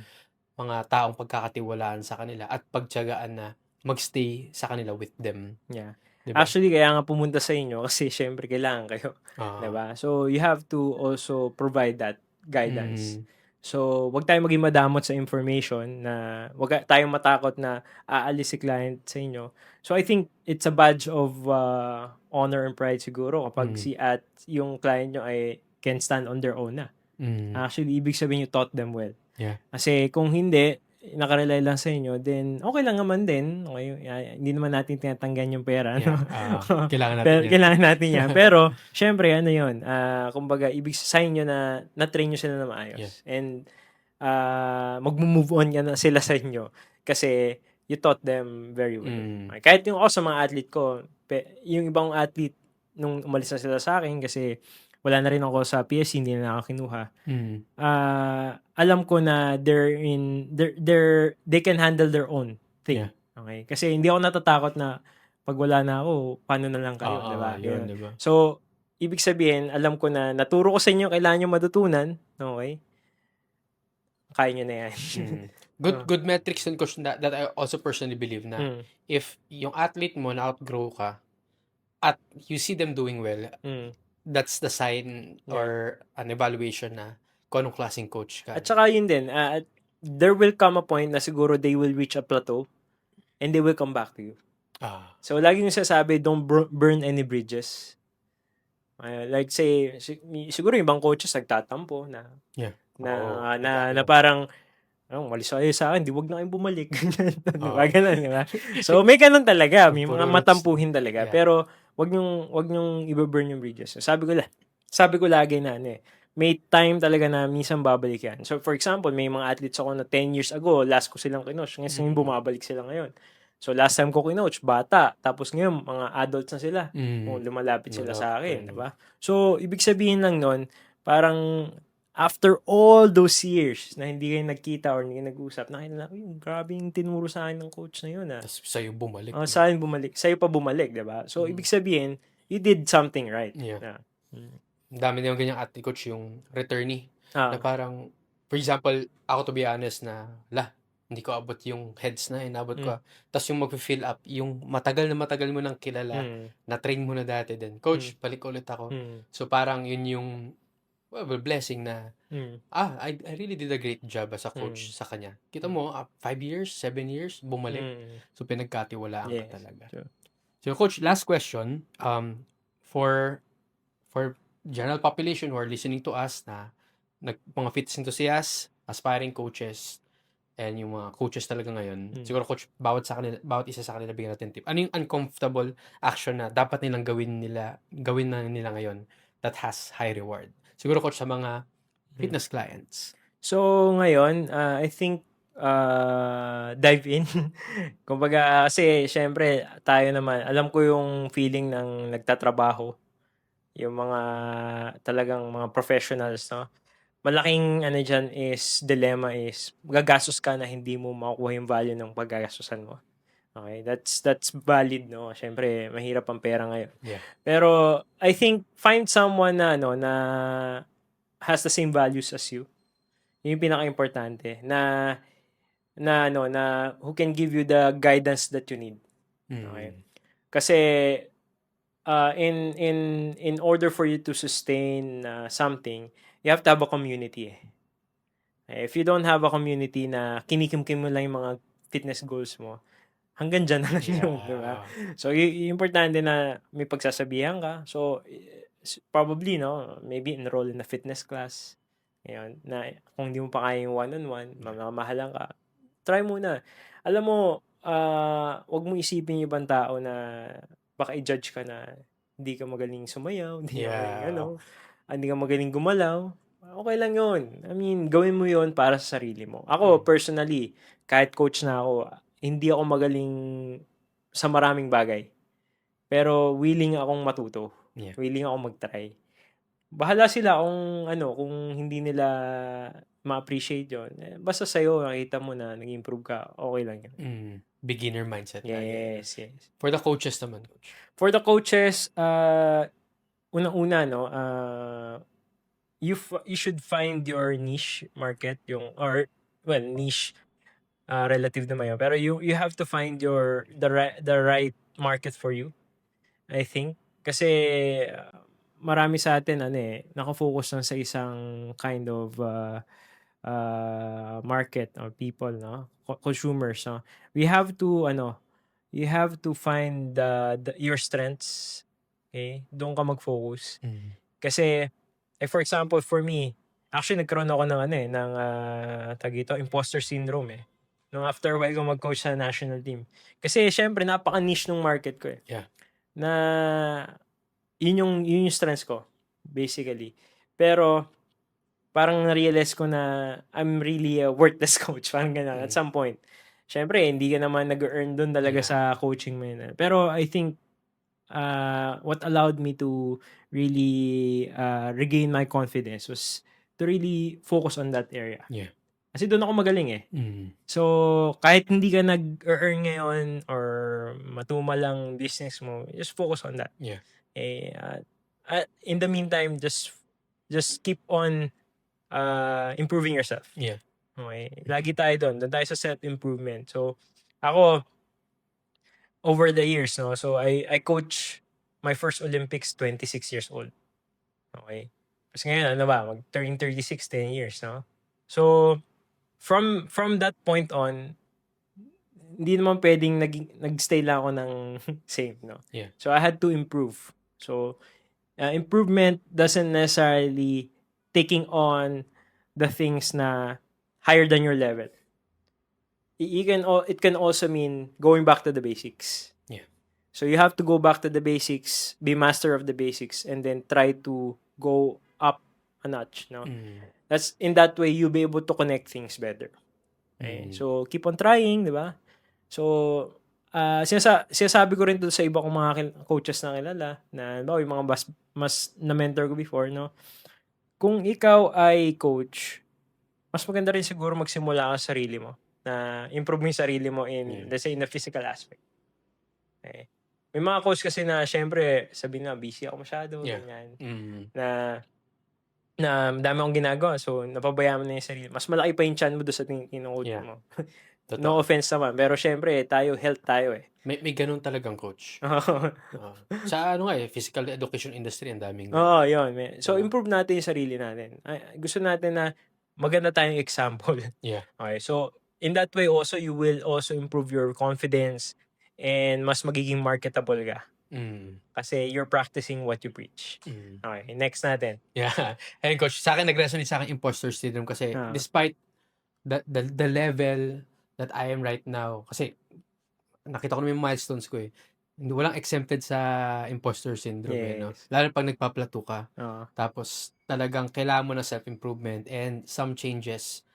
Speaker 1: mga taong pagkakatiwalaan sa kanila at pagtiyagaan na magstay sa kanila with them.
Speaker 3: Yeah.
Speaker 1: Diba?
Speaker 3: Actually, kaya nga pumunta sa inyo kasi syempre kailangan kayo. Diba? So, you have to also provide that guidance. So, wag tayong maging madamot sa information na wag tayong matakot na aalis si client sa inyo. So, I think it's a badge of honor and pride siguro kapag yung client nyo ay can stand on their own na. Actually, ibig sabihin you taught them well.
Speaker 1: Yeah.
Speaker 3: Kasi kung hindi, nakarely lang sa inyo, then okay lang naman din. Okay, hindi naman natin tinatanggan yung pera. No?
Speaker 1: Kailangan natin yan.
Speaker 3: Kailangan natin yan. Pero, syempre, yun. Kumbaga, ibig sa inyo na na-train nyo sila na maayos.
Speaker 1: Yeah.
Speaker 3: And, mag-move on na sila sa inyo. Kasi, you taught them very well. Kahit yung ako sa mga athlete ko, yung ibang athlete, nung umalis na sila sa akin, kasi wala na rin ako sa PSC, hindi na ako kinuha.
Speaker 1: Mm.
Speaker 3: Alam ko na they can handle their own thing.
Speaker 1: Yeah.
Speaker 3: Okay? Kasi hindi ako natatakot na pag wala na ako, paano na lang kayo, di ba?
Speaker 1: Yun,
Speaker 3: Yun.
Speaker 1: di ba?
Speaker 3: So, ibig sabihin, alam ko na naturo ko sa inyo kailangan nyo matutunan. Okay? Kaya nyo na yan.
Speaker 1: Good metrics and coach that I also personally believe na
Speaker 3: Mm.
Speaker 1: if yung athlete mo na outgrow ka at you see them doing well,
Speaker 3: Mm.
Speaker 1: that's the sign or an evaluation na kung anong klaseng coach ka.
Speaker 3: At saka yun din, there will come a point na siguro they will reach a plateau and they will come back to you. So, lagi yung sasabi, don't burn any bridges. Like say, siguro yung ibang coaches nagtatampo na
Speaker 1: Yeah.
Speaker 3: na parang malis kayo sa akin, di wag na kayong bumalik. Diba? Ganun, diba? So, may ganun talaga. May mga matampuhin talaga.
Speaker 1: Yeah.
Speaker 3: Pero, wag nyong i-burn yung bridges. Sabi ko lagi na may time talaga na minsan babalik yan. So, for example, may mga athletes ako na 10 years ago, last ko silang kinoach. Ngayon, bumabalik sila ngayon. So, last time ko kinoach, bata. Tapos ngayon, mga adults na sila. Lumalapit sila sa akin. Diba? So, ibig sabihin lang nun, parang after all those years na hindi kayo nagkita or hindi kayo nag-usap, nakita na, grabe yung tinuro sa akin ng coach na yun.
Speaker 1: Tapos sa'yo bumalik.
Speaker 3: Sa akin bumalik. Sa'yo pa bumalik, diba? So, ibig sabihin, you did something right.
Speaker 1: Yeah. Ang dami na yung ganyang athlete coach, yung returnee.
Speaker 3: Ah.
Speaker 1: Na parang, for example, ako to be honest na, hindi ko abot yung heads na, inabot ko. Tapos yung mag-fill up, yung matagal mo nang kilala, na-train mo na dati din. Coach, balik ulit ako. So parang yun yung blessing na, I really did a great job as a coach sa kanya. Kita mo, 5 years, 7 years, bumalik. So pinagkatiwalaan ka talaga.
Speaker 3: True.
Speaker 1: So coach, last question, for general population who are listening to us na mga fitness enthusiasts, aspiring coaches, and yung mga coaches talaga ngayon, siguro coach, bawat isa sa kanila bigyan natin tip. Ano yung uncomfortable action na dapat nilang gawin na nila ngayon that has high reward? Siguro coach sa mga fitness clients.
Speaker 3: So ngayon, I think dive in. Kumbaga, kasi syempre tayo naman, alam ko yung feeling ng nagtatrabaho, yung mga talagang mga professionals, no? Malaking dilemma is gagastos ka na hindi mo makukuha yung value ng paggagastusan mo. Okay, that's valid, no? Syempre, mahirap ang pera ngayon.
Speaker 1: Yeah.
Speaker 3: Pero I think find someone na na has the same values as you. Yung pinaka-importante na who can give you the guidance that you need. Okay? Kasi in order for you to sustain something, you have to have a community. If you don't have a community na kinikimkim mo lang yung mga fitness goals mo, hanggang dyan na lang yun, diba? So, importante na may pagsasabihan ka. So, probably, no, maybe enroll in a fitness class. Ngayon, na kung hindi mo pa kaya yung one-on-one, mamamahalan ka, try muna. Alam mo, wag mo isipin yung ibang tao na baka i-judge ka na hindi ka magaling sumayaw, hindi ka magaling gumalaw. Okay lang yun. I mean, gawin mo yun para sa sarili mo. Ako, personally, kahit coach na ako, hindi ako magaling sa maraming bagay. Pero willing akong matuto.
Speaker 1: Yeah.
Speaker 3: Willing akong mag-try. Bahala sila kung hindi nila ma-appreciate yun. Basta sa'yo, nakita mo na nag-improve ka, okay lang yun.
Speaker 1: Beginner mindset.
Speaker 3: Yes.
Speaker 1: For the coaches naman, coach.
Speaker 3: For the coaches, unang-una, no, you should find your niche market, niche relative naman yun. Pero you have to find the right market for you, I think. Kasi marami sa atin nakafocus lang sa isang kind of market or people, no, consumers, no. You have to find your strengths. Okay, doon ka mag-focus. Kasi for example, for me, actually nagkaroon ako ng imposter syndrome nung after a while ko mag-coach sa national team. Kasi syempre napaka-niche ng market ko .
Speaker 1: Yeah.
Speaker 3: Na yun yung strengths ko basically. Pero parang na-realize ko na I'm really a worthless coach, parang ganun at some point. Syempre hindi ka naman nag-earn doon talaga sa coaching mo yun. Pero I think what allowed me to really regain my confidence was to really focus on that area.
Speaker 1: Yeah.
Speaker 3: Kasi doon ako magaling eh. So, kahit hindi ka nag-earn ngayon or matumal lang business mo, just focus on that.
Speaker 1: Yeah.
Speaker 3: In the meantime, just keep on improving yourself.
Speaker 1: Yeah.
Speaker 3: Okay? Lagi tayo doon. Doon tayo sa self-improvement. So, ako, over the years, no? So, I coach my first Olympics 26 years old. Okay? Kasi ngayon, ano ba? Mag-turn 36, 10 years, no? So, from that point on, hindi naman pwedeng nag-stay lang ako ng same, no?
Speaker 1: Yeah.
Speaker 3: So, I had to improve. So, improvement doesn't necessarily taking on the things na higher than your level. It can also mean going back to the basics.
Speaker 1: Yeah.
Speaker 3: So, you have to go back to the basics, be master of the basics, and then try to go up a notch, no? That's in that way you'll be able to connect things better. Okay? So keep on trying, di ba? So sinasabi ko rin to sa iba kong mga coaches na kilala na yung mga mas na mentor ko before, no? Kung ikaw ay coach, mas maganda rin siguro magsimula ka sa sarili mo na improve mo yung sarili mo in let's say in the physical aspect. Okay? May mga coach kasi na syempre sabi na busy ako masyado, ganyan. Na dami akong ginagawa. So, napabayaan mo na yung sarili. Mas malaki pa yung chan mo doon sa kino-coach mo. No offense naman. Pero syempre, health tayo eh.
Speaker 1: May ganun talagang coach. Sa physical education industry, ang daming.
Speaker 3: Yun. So, improve natin yung sarili natin. Gusto natin na maganda tayong example.
Speaker 1: Yeah.
Speaker 3: Okay. So, in that way also, you will also improve your confidence and mas magiging marketable ka. Kasi you're practicing what you preach. Okay, next natin.
Speaker 1: Yeah. And coach, sa akin nag-resonate sa akin imposter syndrome kasi despite the level that I am right now, kasi nakita ko naman yung milestones ko eh. Walang exempted sa imposter syndrome no? Lalo pag nagpa-plateau ka. Tapos talagang kailangan mo ng self-improvement and some changes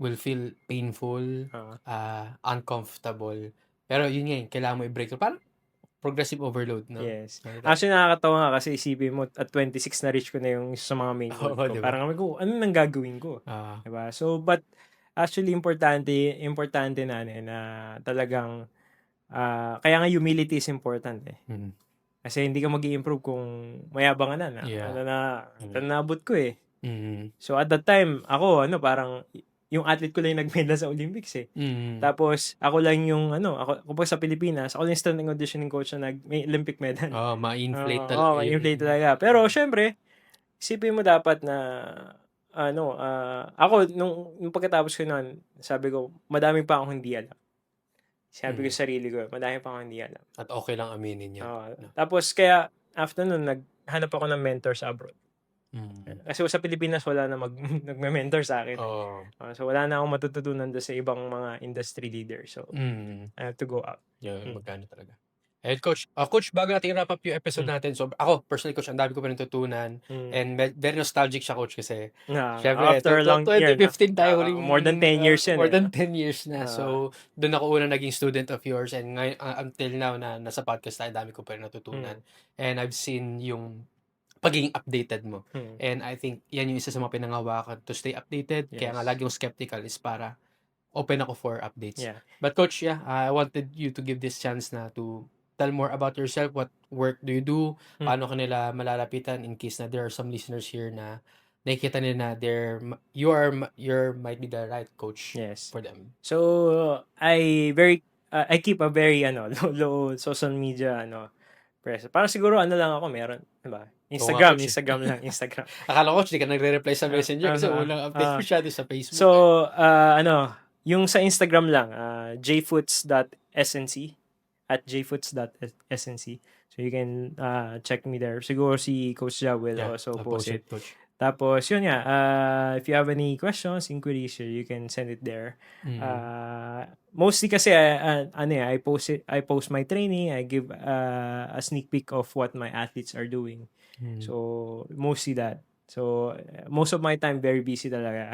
Speaker 1: will feel painful, uncomfortable. Pero yun nga, kailangan mo i-break. Parang progressive overload, no?
Speaker 3: Yes. Actually, nakakatawa nga kasi isipin mo, at 26 na reach ko na yung sa mga main goal ko.
Speaker 1: Diba?
Speaker 3: Parang kami ko, ano nang gagawin ko? Diba? So, but actually, importante na talagang, kaya nga humility is important eh. Kasi hindi ka mag-i-improve kung mayabang ka na. Nabot ko eh. So, at that time, ako, parang, yung athlete ko lang yung nag-medal sa Olympics eh. Tapos, ako lang yung, ako pa sa Pilipinas, ako lang yung standing auditioning coach na may Olympic medal.
Speaker 1: Ma-inflate talaga.
Speaker 3: Ma-inflate talaga. Pero, syempre, isipin mo dapat na, ako, nung pagkatapos ko nun, sabi ko, madami pa akong hindi alam. Sabi ko sa sarili ko, madami pa akong hindi alam.
Speaker 1: At okay lang aminin yan.
Speaker 3: Tapos, kaya, after nun, naghanap ako ng mentor sa abroad. Kasi sa Pilipinas wala na nagme-mentor sa akin. So wala na akong matututunan doon sa ibang mga industry leaders. So I have to go out.
Speaker 1: Magkano talaga. And coach, bago natin wrap up yung episode natin, so ako personally coach, ang dami ko pa rin tutunan and very nostalgic siya coach kasi syempre
Speaker 3: after a long year
Speaker 1: 2015 tayo huling
Speaker 3: more than 10 years yan.
Speaker 1: More than 10 years na. So doon ako una naging student of yours and ngayon until now na nasa podcast tayo, dami ko pa rin natutunan. And I've seen yung pagiging updated mo. And I think yan yung isa sa mga pinangawakan to stay updated. Kaya nga lagi yung skeptical is para open ako for updates. But coach, I wanted you to give this chance na to tell more about yourself. What work do you do? Paano ka nila malalapitan in case na there are some listeners here na nakikita nila na you might be the right coach for them.
Speaker 3: So I keep a very low social media presence. Parang siguro lang ako meron, diba? Instagram lang.
Speaker 1: Akala ko, di ka nagre-reply sa Messenger kasi walang update mo siya sa Facebook.
Speaker 3: So, yung sa Instagram lang, jfoots.snc at jfoots.snc. So, you can check me there. Siguro si Coach Ja will also post it. Tapos, yun nga, if you have any questions, inquiries, you can send it there. Mostly kasi, I post my training, I give a sneak peek of what my athletes are doing. So, mostly that. So, most of my time, very busy talaga.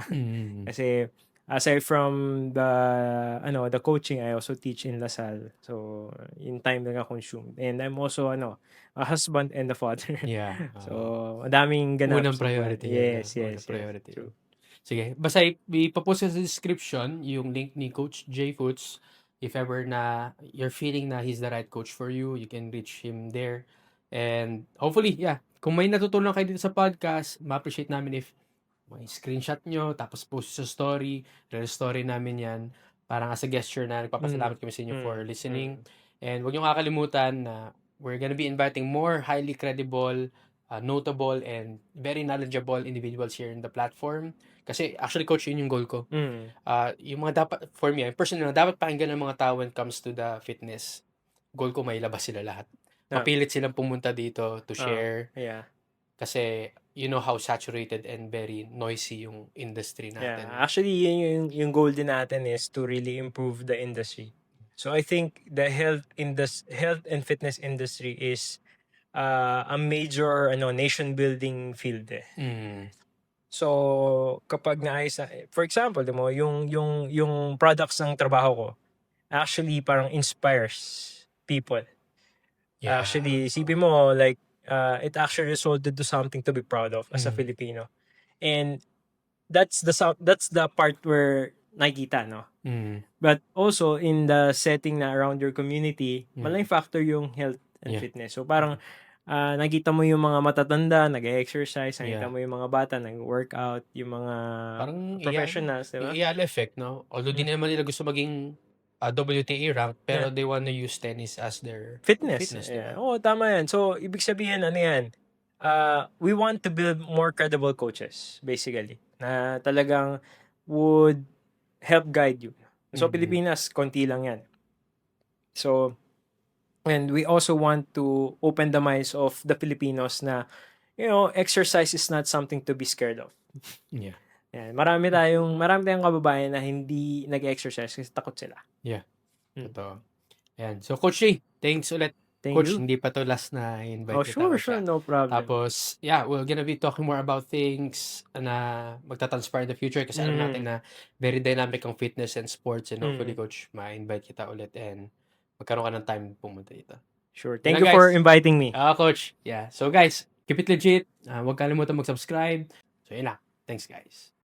Speaker 3: Kasi, aside from the coaching, I also teach in LaSalle. So, in time na consume. And I'm also, a husband and a father.
Speaker 1: Yeah,
Speaker 3: So,
Speaker 1: oo.
Speaker 3: madaming ganap
Speaker 1: Unang
Speaker 3: sa buhay.
Speaker 1: priority yun,
Speaker 3: Yes,
Speaker 1: unang
Speaker 3: yes, yes.
Speaker 1: priority yun.
Speaker 3: True.
Speaker 1: Sige, basta ipapost ko sa description yung link ni Coach J Foots. If ever na you're feeling na he's the right coach for you, you can reach him there. And hopefully, yeah, kung may natutunan kayo dito sa podcast, ma-appreciate namin if may screenshot nyo, tapos post sa story, story namin yan. Parang as a gesture na nagpapasalamat kami sa inyo for listening. And huwag nyo kakalimutan na we're gonna be inviting more highly credible, notable, and very knowledgeable individuals here in the platform. Kasi actually, Coach, yun yung goal ko. Yung mga dapat, for me, personally, dapat pakinggan ng mga tao when it comes to the fitness. Goal ko, may labas sila lahat. Mapilit silang pumunta dito to share.
Speaker 3: Yeah.
Speaker 1: Kasi you know how saturated and very noisy yung industry natin.
Speaker 3: Yeah, actually, yung goal din natin is to really improve the industry. So I think the health and fitness industry is a major nation building field. So kapag naayos for example, mo yung products ng trabaho ko actually parang inspires people.
Speaker 1: Yeah.
Speaker 3: Actually, isipin mo like it actually resulted to something to be proud of as a
Speaker 1: Mm.
Speaker 3: Filipino. And that's the part where nakikita, no? But also in the setting na around your community, malaking factor yung health and
Speaker 1: Yeah.
Speaker 3: fitness. So parang nakita mo yung mga matatanda nag-exercise, nakita
Speaker 1: Yeah.
Speaker 3: mo yung mga bata nag-workout, yung mga
Speaker 1: Parang
Speaker 3: professionals, di ba?
Speaker 1: Iyala effect, no? Although di naman nila gusto maging WTA rank, pero they wanna use tennis as their
Speaker 3: Fitness.
Speaker 1: diba?
Speaker 3: Oo, tama yan. So, ibig sabihin, ano yan? We want to build more credible coaches, basically, na talagang would help guide you. So, Pilipinas, konti lang yan. So, and we also want to open the minds of the Filipinos na, exercise is not something to be scared of.
Speaker 1: Yeah.
Speaker 3: Yan. Marami tayong kababayan na hindi nag-exercise kasi takot sila.
Speaker 1: Yeah. Totoo. Ayan. So, Coach J, thanks ulit.
Speaker 3: Thank
Speaker 1: Coach,
Speaker 3: you.
Speaker 1: hindi pa to last na invite
Speaker 3: Oh,
Speaker 1: kita.
Speaker 3: sure, no problem.
Speaker 1: Tapos, yeah, we're gonna be talking more about things na magta-transpire in the future kasi alam natin na very dynamic ang fitness and sports and hopefully, Coach, ma-invite kita ulit and magkaroon ka ng time pumunta dito.
Speaker 3: Sure. Thank you for inviting me.
Speaker 1: Coach. Yeah. So, guys, keep it legit. Huwag kalimutan mag-subscribe. So, yun lang. Thanks, guys.